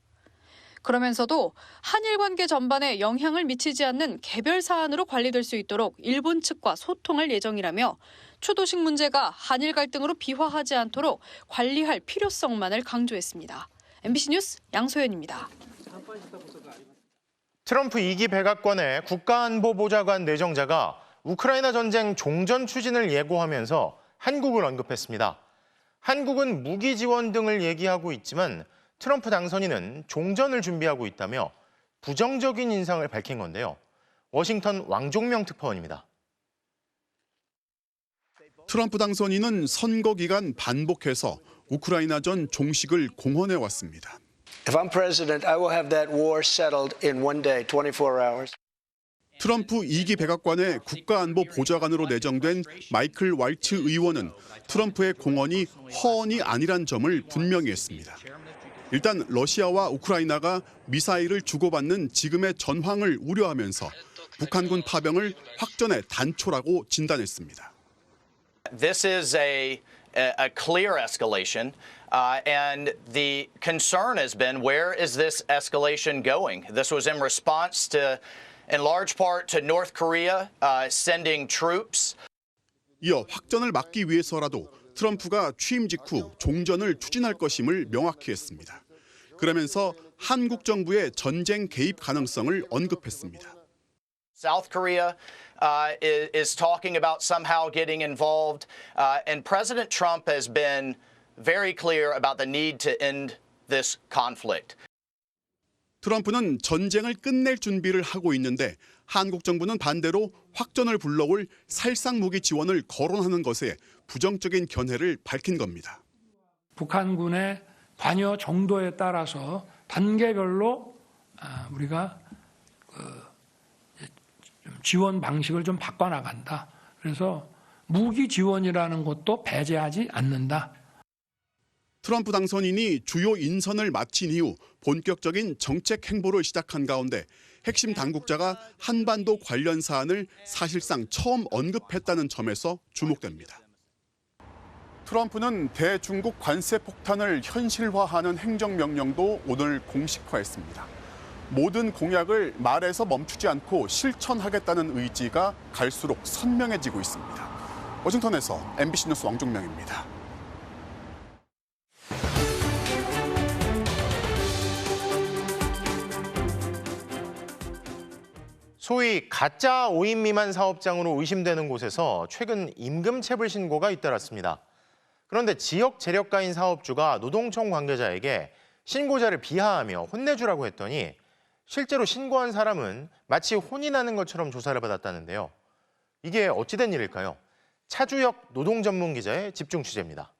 그러면서도 한일 관계 전반에 영향을 미치지 않는 개별 사안으로 관리될 수 있도록 일본 측과 소통할 예정이라며 추도식 문제가 한일 갈등으로 비화하지 않도록 관리할 필요성만을 강조했습니다. MBC 뉴스 양소연입니다. 트럼프 2기 백악관의 국가안보보좌관 내정자가 우크라이나 전쟁 종전 추진을 예고하면서 한국을 언급했습니다. 한국은 무기 지원 등을 얘기하고 있지만 트럼프 당선인은 종전을 준비하고 있다며 부정적인 인상을 밝힌 건데요. 워싱턴 왕종명 특파원입니다. 트럼프 당선인은 선거 기간 반복해서 우크라이나전 종식을 공언해 왔습니다. If I'm president, I will have that war settled in one day, 24 hours. 트럼프 2기 백악관의 국가안보 보좌관으로 내정된 마이클 왈츠 의원은 트럼프의 공언이 허언이 아니란 점을 분명히 했습니다. 일단 러시아와 우크라이나가 미사일을 주고받는 지금의 전황을 우려하면서 북한군 파병을 확전의 단초라고 진단했습니다. This is a clear escalation, and the concern has been, where is this escalation going? This was in response to, in large part, to North Korea sending troops. 이어 확전을 막기 위해서라도 트럼프가 취임 직후 종전을 추진할 것임을 명확히 했습니다. 그러면서 한국 정부의 전쟁 개입 가능성을 언급했습니다. South Korea is talking about somehow getting involved, and President Trump has been very clear about the need to end this conflict. 트럼프는 전쟁을 끝낼 준비를 하고 있는데 한국 정부는 반대로 확전을 불러올 살상 무기 지원을 거론하는 것에 부정적인 견해를 밝힌 겁니다. 북한군의 관여 정도에 따라서 단계별로 우리가 지원 방식을 좀 바꿔나간다. 그래서 무기 지원이라는 것도 배제하지 않는다. 트럼프 당선인이 주요 인선을 마친 이후 본격적인 정책 행보를 시작한 가운데 핵심 당국자가 한반도 관련 사안을 사실상 처음 언급했다는 점에서 주목됩니다. 트럼프는 대중국 관세 폭탄을 현실화하는 행정명령도 오늘 공식화했습니다. 모든 공약을 말에서 멈추지 않고 실천하겠다는 의지가 갈수록 선명해지고 있습니다. 워싱턴에서 MBC 뉴스 왕종명입니다. 소위 가짜 5인 미만 사업장으로 의심되는 곳에서 최근 임금체불 신고가 잇따랐습니다. 그런데 지역 재력가인 사업주가 노동청 관계자에게 신고자를 비하하며 혼내주라고 했더니 실제로 신고한 사람은 마치 혼이 나는 것처럼 조사를 받았다는데요. 이게 어찌된 일일까요? 차주혁 노동전문기자의 집중 취재입니다.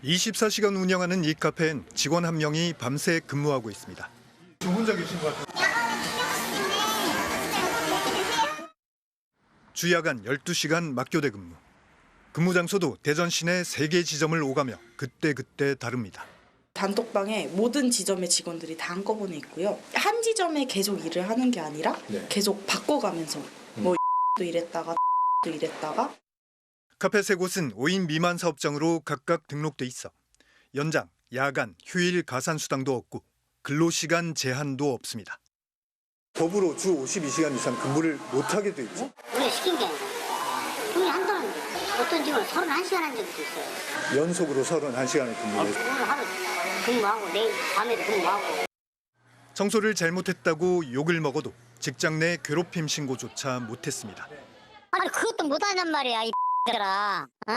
24시간 운영하는 이 카페엔 직원 한 명이 밤새 근무하고 있습니다. 혼자 계신 것 같아요. 주야간 12시간 막교대 근무. 근무 장소도 대전 시내 3개 지점을 오가며 그때그때 다릅니다. 단톡방에 모든 지점의 직원들이 다 한꺼번에 있고요. 한 지점에 계속 일을 하는 게 아니라 계속 바꿔가면서 뭐 도 이랬다가 도 이랬다가. 카페 3곳은 5인 미만 사업장으로 각각 등록돼 있어 연장, 야간, 휴일 가산 수당도 없고 근로시간 제한도 없습니다. 법으로 주 52시간 이상 근무를 못하게 돼 있죠. 우리가 시킨 게 아니라 우리 한다는 게 어떤 직원은 31시간 한 적도 있어요. 연속으로 31시간을 근무를 오늘 하루 근무하고 내일 밤에도 근무하고. 청소를 잘못했다고 욕을 먹어도 직장 내 괴롭힘 신고조차 못했습니다. 아니 그것도 못하냔 말이야 이 X들아. 어?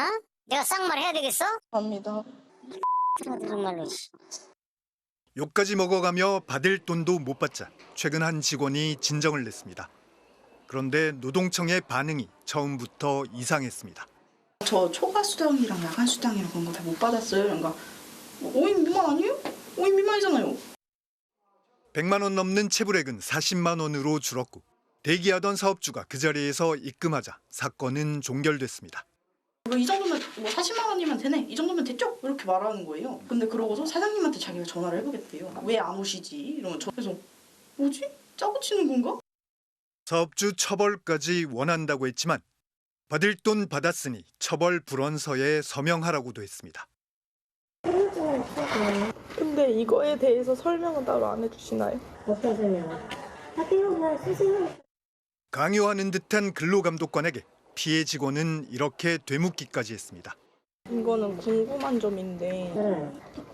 내가 쌍말 해야 되겠어? 압니다. 정말로. 욕까지 먹어가며 받을 돈도 못 받자 최근 한 직원이 진정을 냈습니다. 그런데 노동청의 반응이 처음부터 이상했습니다. 저 초과 수당이랑 야간 수당이랑 그런 거 다 못 받았어요. 그러니까 5인 미만 아니에요? 5인 미만이잖아요. 100만 원 넘는 체불액은 40만 원으로 줄었고 대기하던 사업주가 그 자리에서 입금하자 사건은 종결됐습니다. 이 정도면 뭐 40만 원이면 되네. 이 정도면 됐죠? 이렇게 말하는 거예요. 근데 그러고서 사장님한테 자기가 전화를 해보겠대요. 왜 안 오시지? 이러면 그래서 뭐지? 짜고 치는 건가? 사업주 처벌까지 원한다고 했지만 받을 돈 받았으니 처벌 불원서에 서명하라고도 했습니다. 근데 이거에 대해서 설명은 따로 안 해주시나요? 어떤 설명을? 강요하는 듯한 근로감독관에게 피해 직원은 이렇게 되묻기까지 했습니다. 이거는 궁금한 점인데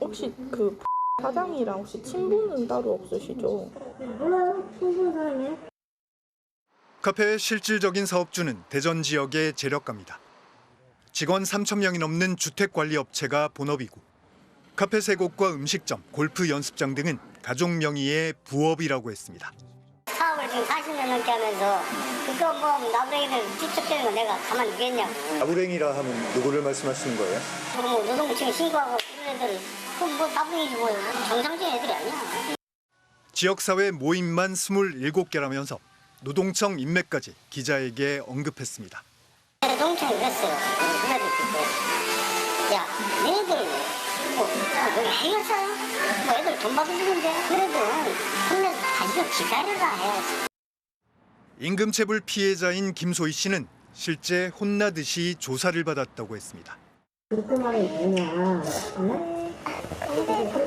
혹시 그 사장이랑 혹시 친분은 따로 없으시죠? 몰라요. 친분 사람이요? 카페의 실질적인 사업주는 대전 지역의 재력가입니다. 직원 3,000명이 넘는 주택관리업체가 본업이고 카페 3곳과 음식점, 골프 연습장 등은 가족 명의의 부업이라고 했습니다. 사업을 지금 40년 넘게 하면서 그거 뭐 나부랭이들 찝쩍대는 거 내가 가만히 두겠냐고. 나부랭이라 하면 누구를 말씀하시는 거예요? 뭐 노동부청에 신고하고 이런 애들 그럼 뭐 나부랭이지 뭐예요. 정상적인 애들이 아니야. 지역사회 모임만 27개라면서 노동청 인맥까지 기자에게 언급했습니다. 노동청이 그랬어요. 그날들 그때 야 너희들 뭐 여기 해결사야? 뭐 애들 돈 받아주는데 그래도 혼내서 다시 좀 기다려라 해야지. 임금체불 피해자인 김소희 씨는 실제 혼나듯이 조사를 받았다고 했습니다. 무슨 말이 뭐냐?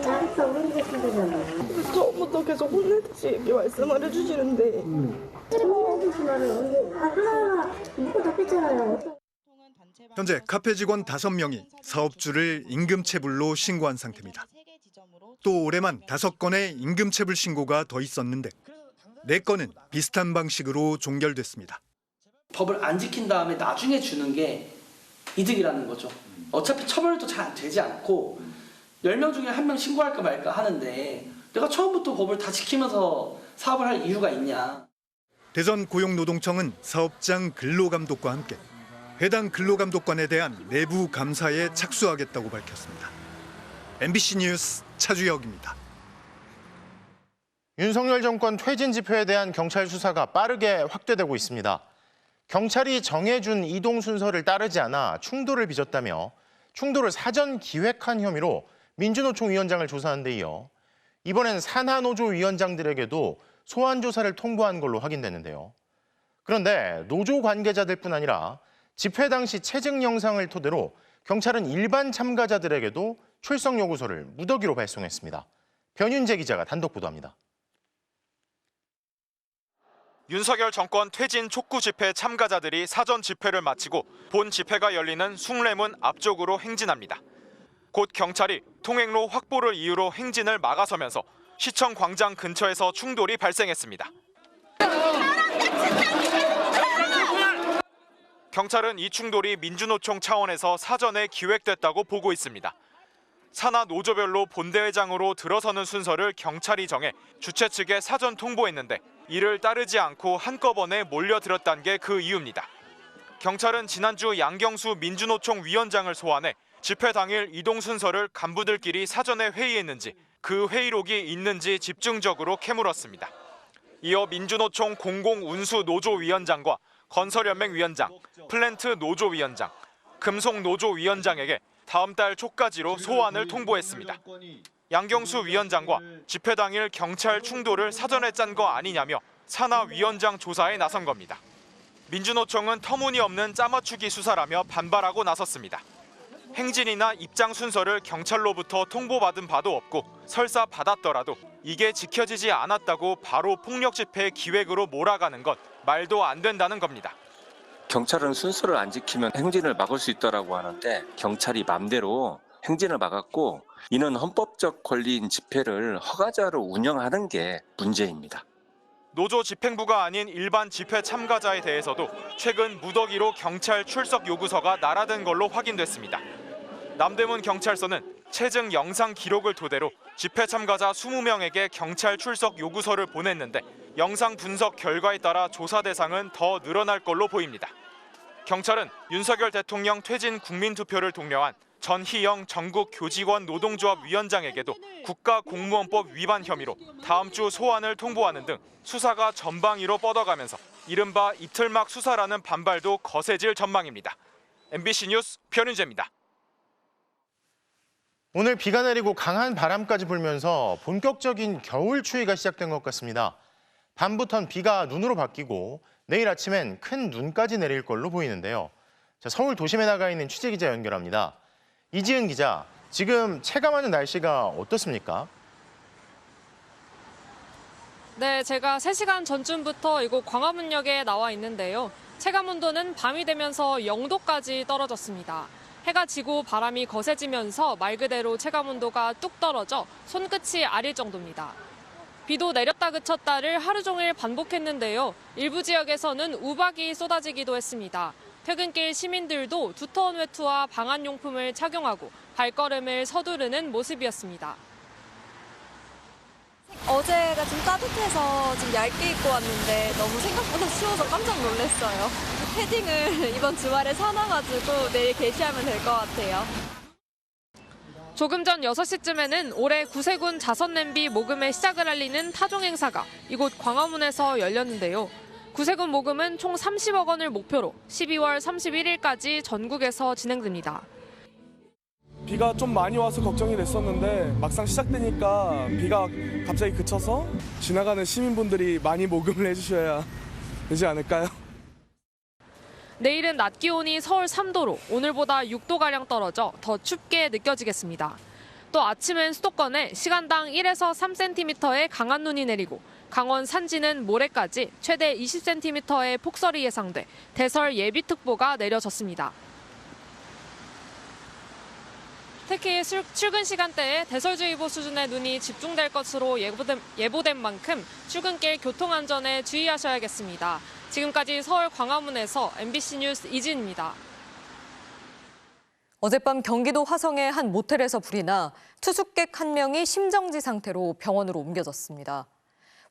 알았어, 우리 새끼들잖아. 처음부터 계속 혼내듯이 이렇게 말씀을 해주시는데. 혼내듯이 말을 하나하나 묶고 덮였잖아요. 현재 카페 직원 5명이 사업주를 임금체불로 신고한 상태입니다. 또 올해만 5건의 임금체불 신고가 더 있었는데 4건은 비슷한 방식으로 종결됐습니다. 법을 안 지킨 다음에 나중에 주는 게 이득이라는 거죠. 어차피 처벌도 잘 안 되지 않고 10명 중에 1명 신고할까 말까 하는데 내가 처음부터 법을 다 지키면서 사업을 할 이유가 있냐. 대전 고용노동청은 사업장 근로감독과 함께 해당 근로감독관에 대한 내부 감사에 착수하겠다고 밝혔습니다. MBC 뉴스 차주혁입니다. 윤석열 정권 퇴진 집회에 대한 경찰 수사가 빠르게 확대되고 있습니다. 경찰이 정해준 이동 순서를 따르지 않아 충돌을 빚었다며 충돌을 사전 기획한 혐의로 민주노총 위원장을 조사한 데 이어 이번엔 산하노조 위원장들에게도 소환 조사를 통보한 걸로 확인됐는데요. 그런데 노조 관계자들뿐 아니라 집회 당시 체증 영상을 토대로 경찰은 일반 참가자들에게도 출석 요구서를 무더기로 발송했습니다. 변윤재 기자가 단독 보도합니다. 윤석열 정권 퇴진 촉구 집회 참가자들이 사전 집회를 마치고 본 집회가 열리는 숭례문 앞쪽으로 행진합니다. 곧 경찰이 통행로 확보를 이유로 행진을 막아서면서 시청 광장 근처에서 충돌이 발생했습니다. 경찰은 이 충돌이 민주노총 차원에서 사전에 기획됐다고 보고 있습니다. 산하 노조별로 본대회장으로 들어서는 순서를 경찰이 정해 주최 측에 사전 통보했는데 이를 따르지 않고 한꺼번에 몰려들었다는 게 그 이유입니다. 경찰은 지난주 양경수 민주노총 위원장을 소환해 집회 당일 이동 순서를 간부들끼리 사전에 회의했는지 그 회의록이 있는지 집중적으로 캐물었습니다. 이어 민주노총 공공운수노조위원장과 건설연맹 위원장, 플랜트 노조위원장, 금속노조위원장에게 다음 달 초까지로 소환을 통보했습니다. 양경수 위원장과 집회 당일 경찰 충돌을 사전에 짠 거 아니냐며 산하 위원장 조사에 나선 겁니다. 민주노총은 터무니없는 짜맞추기 수사라며 반발하고 나섰습니다. 행진이나 입장 순서를 경찰로부터 통보받은 바도 없고 설사 받았더라도 이게 지켜지지 않았다고 바로 폭력 집회 기획으로 몰아가는 건 말도 안 된다는 겁니다. 경찰은 순서를 안 지키면 행진을 막을 수 있다고 하는데 경찰이 맘대로 행진을 막았고 이는 헌법적 권리인 집회를 허가자로 운영하는 게 문제입니다. 노조 집행부가 아닌 일반 집회 참가자에 대해서도 최근 무더기로 경찰 출석 요구서가 날아든 걸로 확인됐습니다. 남대문 경찰서는 체증 영상 기록을 토대로 집회 참가자 20명에게 경찰 출석 요구서를 보냈는데 영상 분석 결과에 따라 조사 대상은 더 늘어날 걸로 보입니다. 경찰은 윤석열 대통령 퇴진 국민투표를 독려한 전희영 전국교직원 노동조합 위원장에게도 국가공무원법 위반 혐의로 다음 주 소환을 통보하는 등 수사가 전방위로 뻗어가면서 이른바 이틀막 수사라는 반발도 거세질 전망입니다. MBC 뉴스 변윤재입니다. 오늘 비가 내리고 강한 바람까지 불면서 본격적인 겨울 추위가 시작된 것 같습니다. 밤부턴 비가 눈으로 바뀌고 내일 아침엔 큰 눈까지 내릴 걸로 보이는데요. 자, 서울 도심에 나가 있는 취재기자 연결합니다. 이지은 기자, 지금 체감하는 날씨가 어떻습니까? 네, 제가 3시간 전쯤부터 이곳 광화문역에 나와 있는데요. 체감 온도는 밤이 되면서 0도까지 떨어졌습니다. 해가 지고 바람이 거세지면서 말 그대로 체감 온도가 뚝 떨어져 손끝이 아릴 정도입니다. 비도 내렸다 그쳤다를 하루 종일 반복했는데요. 일부 지역에서는 우박이 쏟아지기도 했습니다. 퇴근길 시민들도 두터운 외투와 방한용품을 착용하고 발걸음을 서두르는 모습이었습니다. 어제가 좀 따뜻해서 좀 얇게 입고 왔는데 너무 생각보다 추워서 깜짝 놀랐어요. 패딩을 이번 주말에 사놔가지고 내일 게시하면 될 것 같아요. 조금 전 6시쯤에는 올해 구세군 자선냄비 모금의 시작을 알리는 타종 행사가 이곳 광화문에서 열렸는데요. 구세군 모금은 총 30억 원을 목표로 12월 31일까지 전국에서 진행됩니다. 비가 좀 많이 와서 걱정이 됐었는데 막상 시작되니까 비가 갑자기 그쳐서 지나가는 시민분들이 많이 모금을 해주셔야 되지 않을까요? 내일은 낮 기온이 서울 3도로 오늘보다 6도가량 떨어져 더 춥게 느껴지겠습니다. 또 아침엔 수도권에 시간당 1에서 3cm의 강한 눈이 내리고 강원 산지는 모레까지 최대 20cm의 폭설이 예상돼 대설 예비특보가 내려졌습니다. 특히 출근 시간대에 대설주의보 수준의 눈이 집중될 것으로 예보된 만큼 출근길 교통안전에 주의하셔야겠습니다. 지금까지 서울 광화문에서 MBC 뉴스 이진입니다. 어젯밤 경기도 화성의 한 모텔에서 불이 나 투숙객 한 명이 심정지 상태로 병원으로 옮겨졌습니다.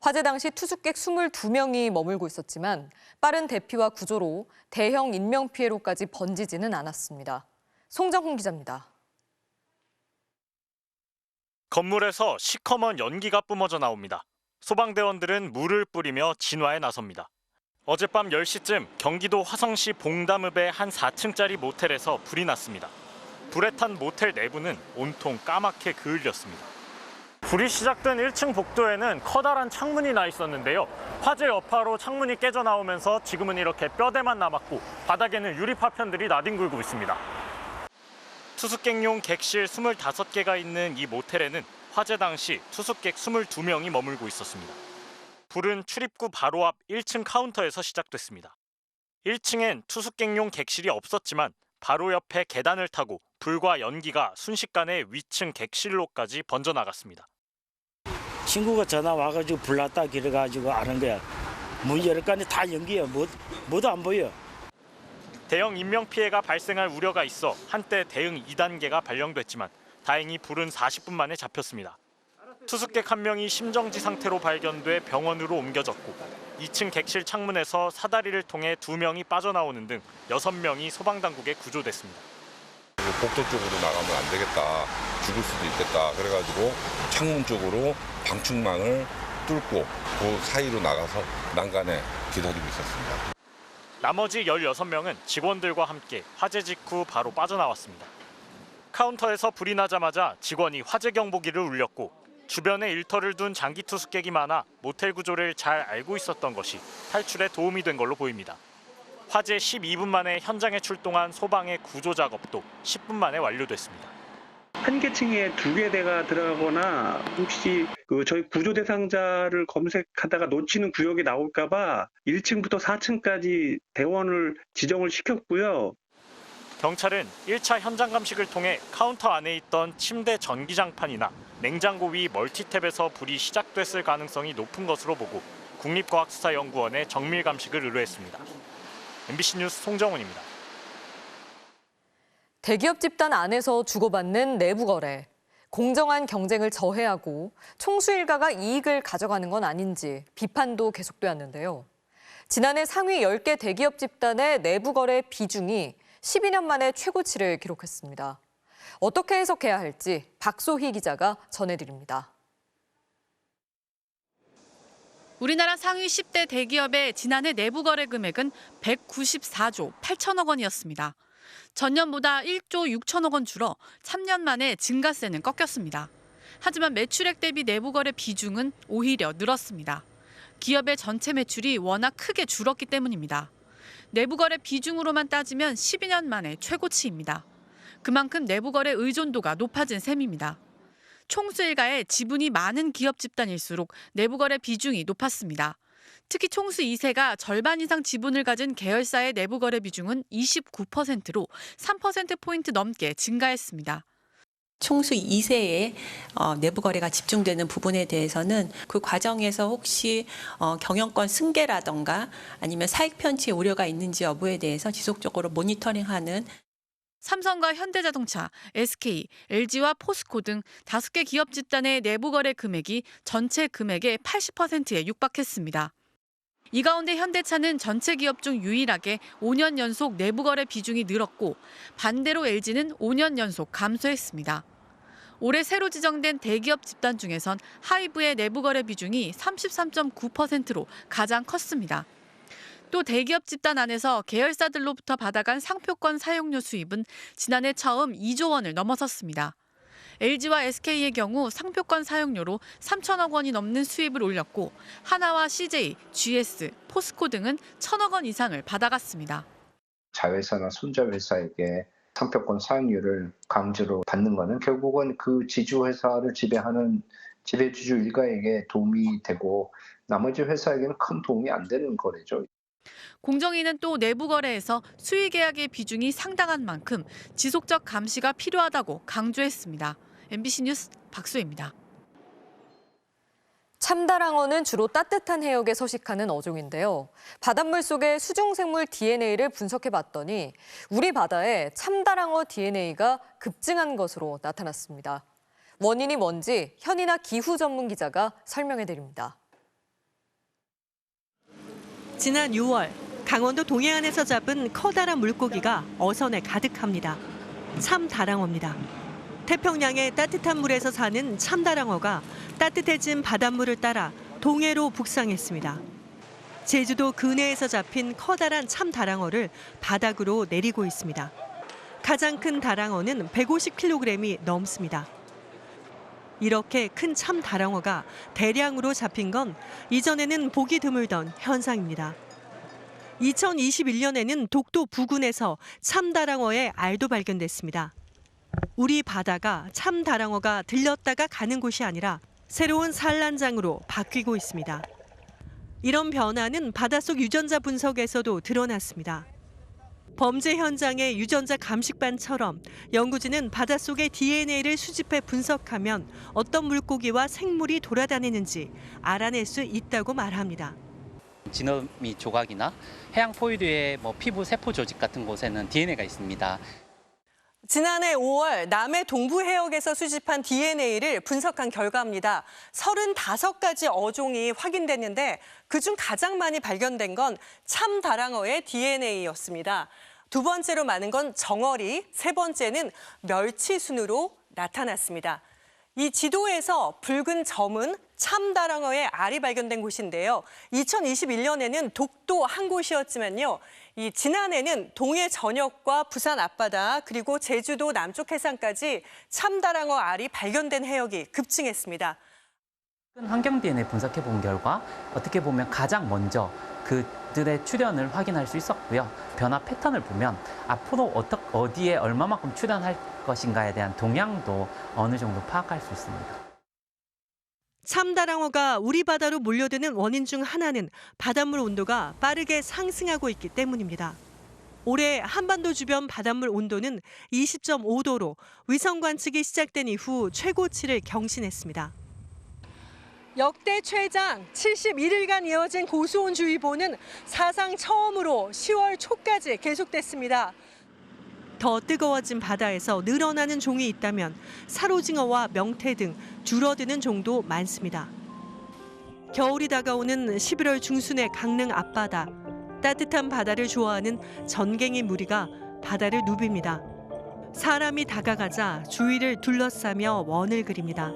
화재 당시 투숙객 22명이 머물고 있었지만 빠른 대피와 구조로 대형 인명피해로까지 번지지는 않았습니다. 송정훈 기자입니다. 건물에서 시커먼 연기가 뿜어져 나옵니다. 소방대원들은 물을 뿌리며 진화에 나섭니다. 어젯밤 10시쯤 경기도 화성시 봉담읍의 한 4층짜리 모텔에서 불이 났습니다. 불에 탄 모텔 내부는 온통 까맣게 그을렸습니다. 불이 시작된 1층 복도에는 커다란 창문이 나 있었는데요. 화재 여파로 창문이 깨져 나오면서 지금은 이렇게 뼈대만 남았고 바닥에는 유리 파편들이 나뒹굴고 있습니다. 투숙객용 객실 25개가 있는 이 모텔에는 화재 당시 투숙객 22명이 머물고 있었습니다. 불은 출입구 바로 앞 1층 카운터에서 시작됐습니다. 1층엔 투숙객용 객실이 없었지만 바로 옆에 계단을 타고 불과 연기가 순식간에 위층 객실로까지 번져나갔습니다. 친구가 전화 와가지고 불났다 그래가지고 아는 거야. 문 열었더니 다 연기야. 뭐도 안 보여. 대형 인명피해가 발생할 우려가 있어 한때 대응 2단계가 발령됐지만 다행히 불은 40분 만에 잡혔습니다. 투숙객 한 명이 심정지 상태로 발견돼 병원으로 옮겨졌고 2층 객실 창문에서 사다리를 통해 2명이 빠져나오는 등 6명이 소방당국에 구조됐습니다. 복도 쪽으로 나가면 안 되겠다, 죽을 수도 있겠다 그래가지고 창문 쪽으로 방충망을 뚫고 그 사이로 나가서 난간에 기다리고 있었습니다. 나머지 16명은 직원들과 함께 화재 직후 바로 빠져나왔습니다. 카운터에서 불이 나자마자 직원이 화재 경보기를 울렸고 주변에 일터를 둔 장기 투숙객이 많아 모텔 구조를 잘 알고 있었던 것이 탈출에 도움이 된 걸로 보입니다. 화재 12분 만에 현장에 출동한 소방의 구조 작업도 10분 만에 완료됐습니다. 한 계층에 2개대가 들어가거나 혹시 저희 구조 대상자를 검색하다가 놓치는 구역이 나올까 봐 1층부터 4층까지 대원을 지정을 시켰고요. 경찰은 1차 현장 감식을 통해 카운터 안에 있던 침대 전기장판이나 냉장고 위 멀티탭에서 불이 시작됐을 가능성이 높은 것으로 보고 국립과학수사연구원에 정밀 감식을 의뢰했습니다. MBC 뉴스 송정훈입니다. 대기업 집단 안에서 주고받는 내부 거래. 공정한 경쟁을 저해하고 총수 일가가 이익을 가져가는 건 아닌지 비판도 계속되었는데요. 지난해 상위 10개 대기업 집단의 내부 거래 비중이 12년 만에 최고치를 기록했습니다. 어떻게 해석해야 할지 박소희 기자가 전해드립니다. 우리나라 상위 10대 대기업의 지난해 내부 거래 금액은 194조 8천억 원이었습니다. 전년보다 1조 6천억 원 줄어 3년 만에 증가세는 꺾였습니다. 하지만 매출액 대비 내부 거래 비중은 오히려 늘었습니다. 기업의 전체 매출이 워낙 크게 줄었기 때문입니다. 내부 거래 비중으로만 따지면 12년 만에 최고치입니다. 그만큼 내부 거래 의존도가 높아진 셈입니다. 총수 일가의 지분이 많은 기업 집단일수록 내부 거래 비중이 높았습니다. 특히 총수 2세가 절반 이상 지분을 가진 계열사의 내부 거래 비중은 29%로 3%포인트 넘게 증가했습니다. 총수 2세의 내부 거래가 집중되는 부분에 대해서는 그 과정에서 혹시 경영권 승계라던가 아니면 사익 편취 우려가 있는지 여부에 대해서 지속적으로 모니터링하는 삼성과 현대자동차, SK, LG와 포스코 등 5개 기업 집단의 내부 거래 금액이 전체 금액의 80%에 육박했습니다. 이 가운데 현대차는 전체 기업 중 유일하게 5년 연속 내부 거래 비중이 늘었고 반대로 LG는 5년 연속 감소했습니다. 올해 새로 지정된 대기업 집단 중에선 하이브의 내부 거래 비중이 33.9%로 가장 컸습니다. 또 대기업 집단 안에서 계열사들로부터 받아간 상표권 사용료 수입은 지난해 처음 2조 원을 넘어섰습니다. LG와 SK의 경우 상표권 사용료로 3천억 원이 넘는 수입을 올렸고 하나와 CJ, GS, 포스코 등은 1천억 원 이상을 받아갔습니다. 자회사나 손자회사에게 상표권 사용료를 강제로 받는 것은 결국은 그 지주회사를 지배하는 지배주주 일가에게 도움이 되고 나머지 회사에게는 큰 도움이 안 되는 거래죠. 공정위는 또 내부 거래에서 수의 계약의 비중이 상당한 만큼 지속적 감시가 필요하다고 강조했습니다. MBC 뉴스 박수혜입니다. 참다랑어는 주로 따뜻한 해역에 서식하는 어종인데요. 바닷물 속의 수중생물 DNA를 분석해봤더니 우리 바다에 참다랑어 DNA가 급증한 것으로 나타났습니다. 원인이 뭔지 현이나 기후 전문 기자가 설명해드립니다. 지난 6월 강원도 동해안에서 잡은 커다란 물고기가 어선에 가득합니다. 참다랑어입니다. 태평양의 따뜻한 물에서 사는 참다랑어가 따뜻해진 바닷물을 따라 동해로 북상했습니다. 제주도 근해에서 잡힌 커다란 참다랑어를 바닥으로 내리고 있습니다. 가장 큰 다랑어는 150kg이 넘습니다. 이렇게 큰 참다랑어가 대량으로 잡힌 건 이전에는 보기 드물던 현상입니다. 2021년에는 독도 부근에서 참다랑어의 알도 발견됐습니다. 우리 바다가 참다랑어가 들렸다가 가는 곳이 아니라 새로운 산란장으로 바뀌고 있습니다. 이런 변화는 바닷속 유전자 분석에서도 드러났습니다. 범죄 현장의 유전자 감식반처럼 연구진은 바닷속의 DNA를 수집해 분석하면 어떤 물고기와 생물이 돌아다니는지 알아낼 수 있다고 말합니다. 지느러미 조각이나 해양 포유류의 피부 세포 조직 같은 곳에는 DNA가 있습니다. 지난해 5월 남해 동부 해역에서 수집한 DNA를 분석한 결과입니다. 35가지 어종이 확인됐는데 그중 가장 많이 발견된 건 참다랑어의 DNA였습니다. 두 번째로 많은 건 정어리, 세 번째는 멸치순으로 나타났습니다. 이 지도에서 붉은 점은 참다랑어의 알이 발견된 곳인데요. 2021년에는 독도 한 곳이었지만요. 이 지난해는 동해 전역과 부산 앞바다 그리고 제주도 남쪽 해상까지 참다랑어 알이 발견된 해역이 급증했습니다. 환경 DNA 분석해 본 결과 어떻게 보면 가장 먼저 그들의 출현을 확인할 수 있었고요. 변화 패턴을 보면 앞으로 어디에 얼마만큼 출현할 것인가에 대한 동향도 어느 정도 파악할 수 있습니다. 참다랑어가 우리 바다로 몰려드는 원인 중 하나는 바닷물 온도가 빠르게 상승하고 있기 때문입니다. 올해 한반도 주변 바닷물 온도는 20.5도로 위성 관측이 시작된 이후 최고치를 경신했습니다. 역대 최장 71일간 이어진 고수온주의보는 사상 처음으로 10월 초까지 계속됐습니다. 더 뜨거워진 바다에서 늘어나는 종이 있다면 사로징어와 명태 등 줄어드는 종도 많습니다. 겨울이 다가오는 11월 중순의 강릉 앞바다. 따뜻한 바다를 좋아하는 전갱이 무리가 바다를 누빕니다. 사람이 다가가자 주위를 둘러싸며 원을 그립니다.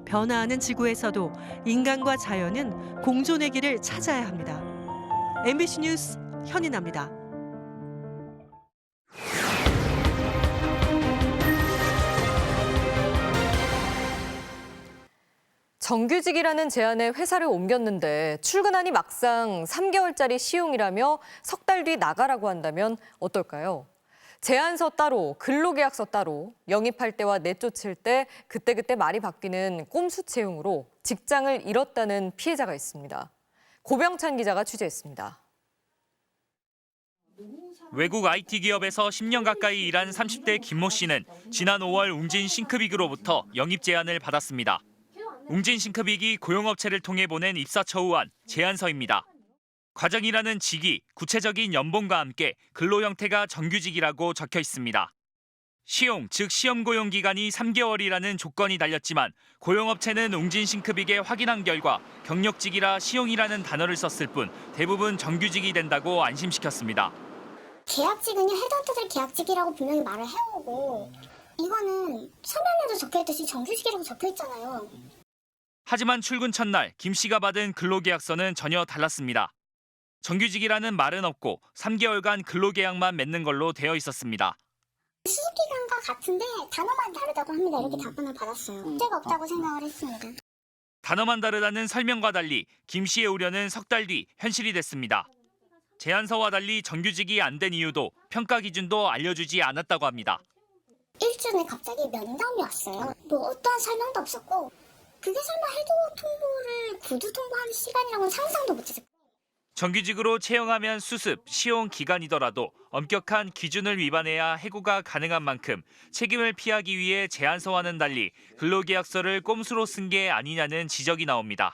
변화하는 지구에서도 인간과 자연은 공존의 길을 찾아야 합니다. MBC 뉴스 현인아입니다. 정규직이라는 제안에 회사를 옮겼는데 출근하니 막상 3개월짜리 시용이라며 석 달 뒤 나가라고 한다면 어떨까요? 제안서 따로, 근로계약서 따로, 영입할 때와 내쫓을 때 그때그때 말이 바뀌는 꼼수 채용으로 직장을 잃었다는 피해자가 있습니다. 고병찬 기자가 취재했습니다. 외국 IT 기업에서 10년 가까이 일한 30대 김모 씨는 지난 5월 웅진 싱크빅으로부터 영입 제안을 받았습니다. 웅진 싱크빅이 고용업체를 통해 보낸 입사처우안 제안서입니다. 과정이라는 직위, 구체적인 연봉과 함께 근로 형태가 정규직이라고 적혀 있습니다. 시용, 즉 시험 고용 기간이 3개월이라는 조건이 달렸지만 고용업체는 웅진 싱크빅에 확인한 결과 경력직이라 시용이라는 단어를 썼을 뿐 대부분 정규직이 된다고 안심시켰습니다. 계약직은요, 헤드헌터들 계약직이라고 분명히 말을 해오고 이거는 서면에도 적혀있듯이 정규직이라고 적혀있잖아요. 하지만 출근 첫날 김 씨가 받은 근로계약서는 전혀 달랐습니다. 정규직이라는 말은 없고 3개월간 근로계약만 맺는 걸로 되어 있었습니다. 수습기간과 같은데 단어만 다르다고 합니다. 이렇게 답변을 받았어요. 문제가 없다고 생각을 했습니다. 단어만 다르다는 설명과 달리 김 씨의 우려는 석 달 뒤 현실이 됐습니다. 제안서와 달리 정규직이 안 된 이유도 평가 기준도 알려주지 않았다고 합니다. 일주일 전에 갑자기 면담이 왔어요. 뭐 어떠한 설명도 없었고 그게 설마 헤드 통보를 구두 통보하는 시간이라고는 상상도 못했어요. 정규직으로 채용하면 수습, 시용 기간이더라도 엄격한 기준을 위반해야 해고가 가능한 만큼 책임을 피하기 위해 제안서와는 달리 근로계약서를 꼼수로 쓴 게 아니냐는 지적이 나옵니다.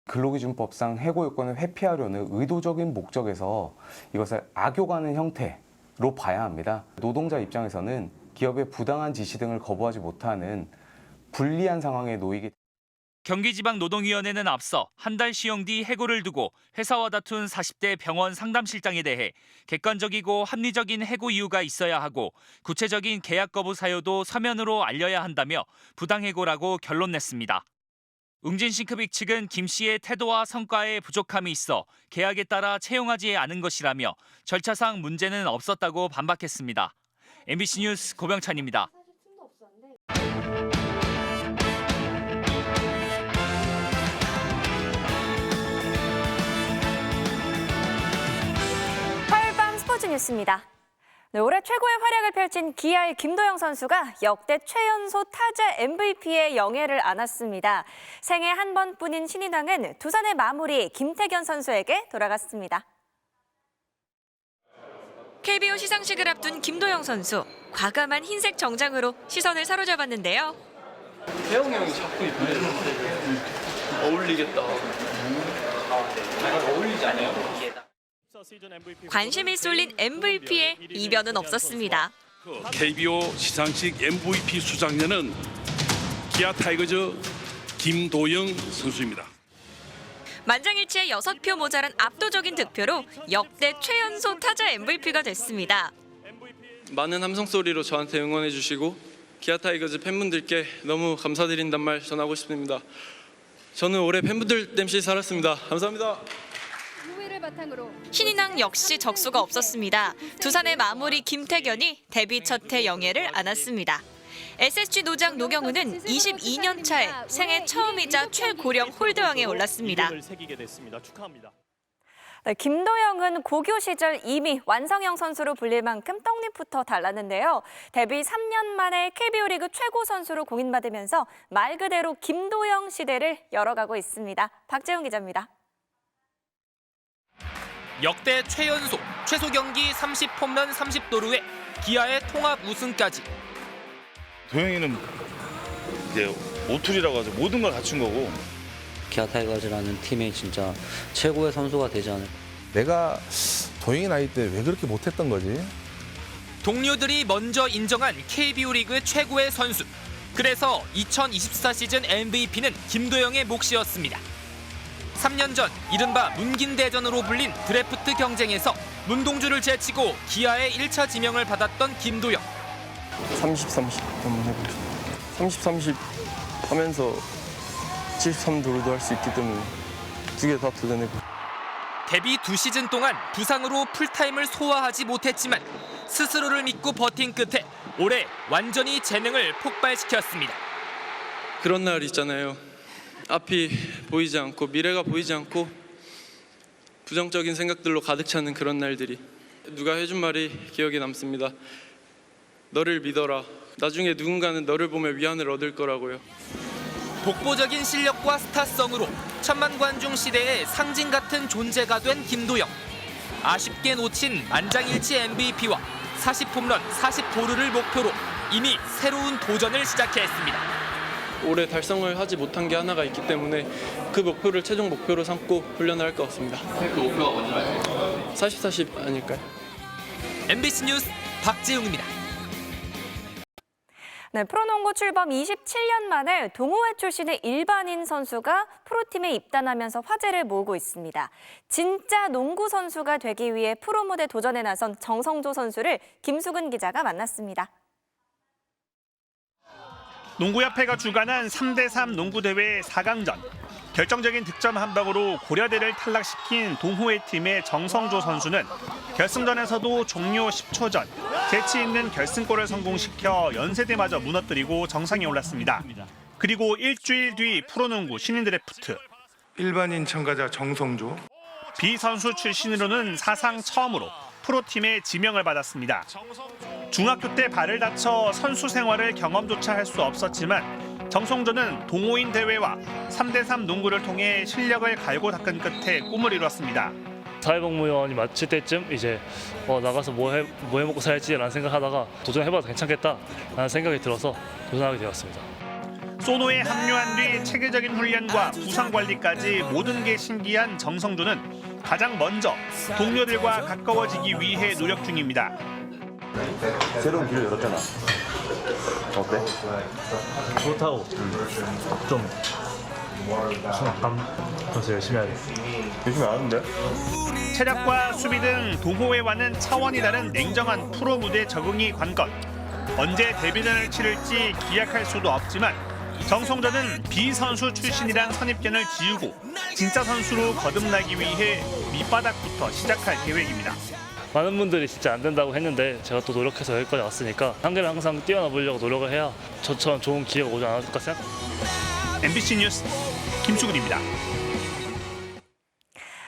근로기준법상 해고 요건을 회피하려는 의도적인 목적에서 이것을 악용하는 형태로 봐야 합니다. 노동자 입장에서는 기업의 부당한 지시 등을 거부하지 못하는 불리한 상황에 놓이게 경기지방노동위원회는 앞서 한 달 시용 뒤 해고를 두고 회사와 다툰 40대 병원 상담실장에 대해 객관적이고 합리적인 해고 이유가 있어야 하고 구체적인 계약 거부 사유도 서면으로 알려야 한다며 부당해고라고 결론 냈습니다. 웅진 싱크빅 측은 김 씨의 태도와 성과에 부족함이 있어 계약에 따라 채용하지 않은 것이라며 절차상 문제는 없었다고 반박했습니다. MBC 뉴스 고병찬입니다. 스포츠 뉴스입니다. 네, 올해 최고의 활약을 펼친 기아의 김도영 선수가 역대 최연소 타자 MVP의 영예를 안았습니다. 생애 한 번뿐인 신인왕은 두산의 마무리 김태견 선수에게 돌아갔습니다. KBO 시상식을 앞둔 김도영 선수, 과감한 흰색 정장으로 시선을 사로잡았는데요. 태영 형이 자꾸 입네. 어울리겠다. 어울리지 않아요? 관심이 쏠린 MVP에 이변은 없었습니다. KBO 시상식 MVP 수상자는 기아 타이거즈 김도영 선수입니다. 만장일치의 6표 모자란 압도적인 득표로 역대 최연소 타자 MVP가 됐습니다. 많은 함성 소리로 저한테 응원해 주시고 기아 타이거즈 팬분들께 너무 감사드린다는 말 전하고 싶습니다. 저는 올해 팬분들 땜시 살았습니다. 감사합니다. 신인왕 역시 적수가 없었습니다. 두산의 마무리 김태견이 데뷔 첫해 영예를 안았습니다. SSG 노장 노경우는 22년 차에 생애 처음이자 최고령 홀드왕에 올랐습니다. 네, 김도영은 고교 시절 이미 완성형 선수로 불릴 만큼 떡잎부터 달랐는데요. 데뷔 3년 만에 KBO 리그 최고 선수로 공인받으면서 말 그대로 김도영 시대를 열어가고 있습니다. 박재훈 기자입니다. 역대 최연소, 최소 경기 30홈런 30도루에 기아의 통합 우승까지. 도영이는 이제 오툴이라고 하죠. 모든 걸 갖춘 거고. 기아 타이거즈라는 팀의 진짜 최고의 선수가 되지 않을까. 내가 도영이 나이 때 왜 그렇게 못했던 거지? 동료들이 먼저 인정한 KBO 리그 최고의 선수. 그래서 2024 시즌 MVP는 김도영의 몫이었습니다. 3년 전 이른바 문긴대전으로 불린 드래프트 경쟁에서 문동주를 제치고 기아의 1차 지명을 받았던 김도영. 30-30 한번 해보고 싶어요. 30-30 하면서 73도루도 할 수 있기 때문에 두 개 다 도전해보고. 데뷔 2시즌 동안 부상으로 풀타임을 소화하지 못했지만 스스로를 믿고 버틴 끝에 올해 완전히 재능을 폭발시켰습니다. 그런 날 있잖아요. 앞이 보이지 않고 미래가 보이지 않고 부정적인 생각들로 가득 차는 그런 날들이. 누가 해준 말이 기억에 남습니다. 너를 믿어라. 나중에 누군가는 너를 보며 위안을 얻을 거라고요. 독보적인 실력과 스타성으로 천만 관중 시대의 상징 같은 존재가 된 김도영. 아쉽게 놓친 만장일치 MVP와 40홈런 40도루를 목표로 이미 새로운 도전을 시작했습니다. 올해 달성을 하지 못한 게 하나가 있기 때문에 그 목표를 최종 목표로 삼고 훈련을 할 것 같습니다. 그 목표가 뭔지 40, 40 아닐까요? MBC 뉴스 박지웅입니다. 네, 프로농구 출범 27년 만에 동호회 출신의 일반인 선수가 프로팀에 입단하면서 화제를 모으고 있습니다. 진짜 농구 선수가 되기 위해 프로 무대 도전에 나선 정성조 선수를 김수근 기자가 만났습니다. 농구협회가 주관한 3대3 농구대회 4강전. 결정적인 득점 한 방으로 고려대를 탈락시킨 동호회 팀의 정성조 선수는 결승전에서도 종료 10초 전 재치 있는 결승골을 성공시켜 연세대마저 무너뜨리고 정상에 올랐습니다. 그리고 일주일 뒤 프로농구 신인 드래프트. 일반인 참가자 정성조. B선수 출신으로는 사상 처음으로 프로팀에 지명을 받았습니다. 중학교 때 발을 다쳐 선수 생활을 경험조차 할 수 없었지만 정성조는 동호인 대회와 3대3 농구를 통해 실력을 갈고 닦은 끝에 꿈을 이뤘습니다. 사회복무원이 마칠 때쯤 이제 나가서 뭐 해 먹고 살지라는 생각하다가 도전해봐도 괜찮겠다라는 생각이 들어서 도전하게 되었습니다. 소노에 합류한 뒤 체계적인 훈련과 부상 관리까지 모든 게 신기한 정성조는 가장 먼저 동료들과 가까워지기 위해 노력 중입니다. 새로운 길을 열었잖아. 어때? 그렇다고 좀 그래서 열심히 해야 돼. 열심히 안 하는데? 체력과 수비 등 동호회와는 차원이 다른 냉정한 프로 무대 적응이 관건. 언제 데뷔전을 치를지 기약할 수도 없지만 정성조는 B선수 출신이란 선입견을 지우고 진짜 선수로 거듭나기 위해 밑바닥부터 시작할 계획입니다. 많은 분들이 진짜 안 된다고 했는데 제가 또 노력해서 여기까지 왔으니까 한계를 항상 뛰어넘으려고 노력을 해야 저처럼 좋은 기회가 오지 않을까 생각합니다. MBC 뉴스 김수근입니다.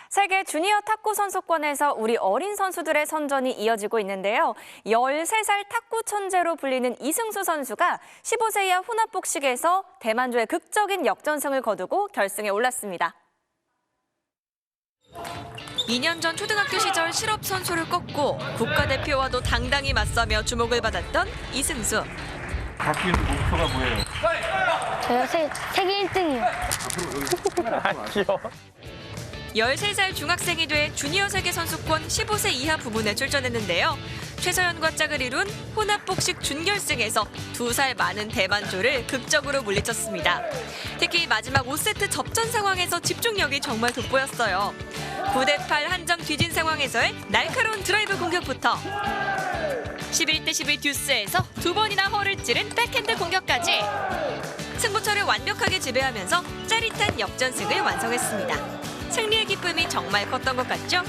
세계 주니어 탁구 선수권에서 우리 어린 선수들의 선전이 이어지고 있는데요. 13살 탁구 천재로 불리는 이승수 선수가 15세 이하 혼합복식에서 대만조의 극적인 역전승을 거두고 결승에 올랐습니다. 2년 전 초등학교 시절 실업 선수를 꺾고 국가대표와도 당당히 맞서며 주목을 받았던 이승수. 바뀐 목표가 뭐예요? 저요 세계 1등이요. 귀여워. 13살 중학생이 돼 주니어 세계선수권 15세 이하 부문에 출전했는데요. 최서연과 짝을 이룬 혼합복식 준결승에서 2살 많은 대만조를 극적으로 물리쳤습니다. 특히 마지막 5세트 접전 상황에서 집중력이 정말 돋보였어요. 9대8 한점 뒤진 상황에서의 날카로운 드라이브 공격부터 11대 11 듀스에서 2번이나 허를 찌른 백핸드 공격까지 승부처를 완벽하게 지배하면서 짜릿한 역전승을 완성했습니다. 승리의 기쁨이 정말 컸던 것 같죠?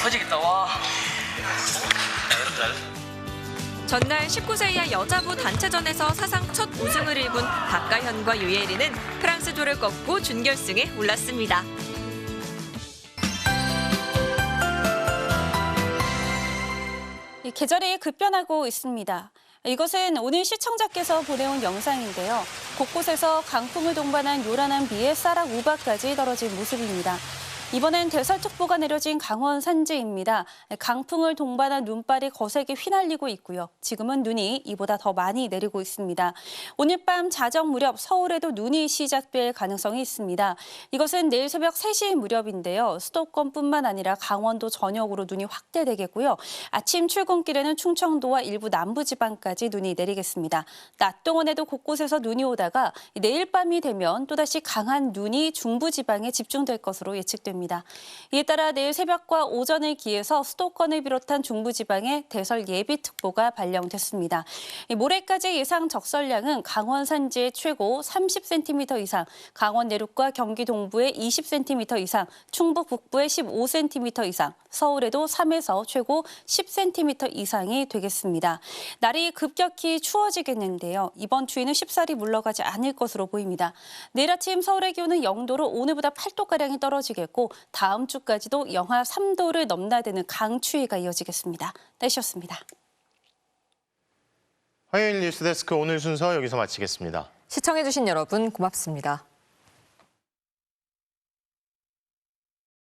터지겠다, 와. 전날 19세 이하 여자부 단체전에서 사상 첫 우승을 일군 박가현과 유예리는 프랑스조를 꺾고 준결승에 올랐습니다. 계절이 급변하고 있습니다. 이것은 오늘 시청자께서 보내온 영상인데요. 곳곳에서 강풍을 동반한 요란한 비에 쌀락 우박까지 떨어진 모습입니다. 이번엔 대설특보가 내려진 강원 산지입니다. 강풍을 동반한 눈발이 거세게 휘날리고 있고요. 지금은 눈이 이보다 더 많이 내리고 있습니다. 오늘 밤 자정 무렵 서울에도 눈이 시작될 가능성이 있습니다. 이것은 내일 새벽 3시 무렵인데요. 수도권뿐만 아니라 강원도 전역으로 눈이 확대되겠고요. 아침 출근길에는 충청도와 일부 남부지방까지 눈이 내리겠습니다. 낮 동안에도 곳곳에서 눈이 오다가 내일 밤이 되면 또다시 강한 눈이 중부지방에 집중될 것으로 예측됩니다. 이에 따라 내일 새벽과 오전을 기해서 수도권을 비롯한 중부지방에 대설 예비특보가 발령됐습니다. 모레까지 예상 적설량은 강원 산지에 최고 30cm 이상, 강원 내륙과 경기 동부에 20cm 이상, 충북 북부에 15cm 이상, 서울에도 3에서 최고 10cm 이상이 되겠습니다. 날이 급격히 추워지겠는데요. 이번 추위는 쉽사리 물러가지 않을 것으로 보입니다. 내일 아침 서울의 기온은 0도로 오늘보다 8도가량이 떨어지겠고 다음 주까지도 영하 3도를 넘나드는 강추위가 이어지겠습니다. 날씨였습니다. 화요일 뉴스데스크 오늘 순서 여기서 마치겠습니다. 시청해주신 여러분 고맙습니다.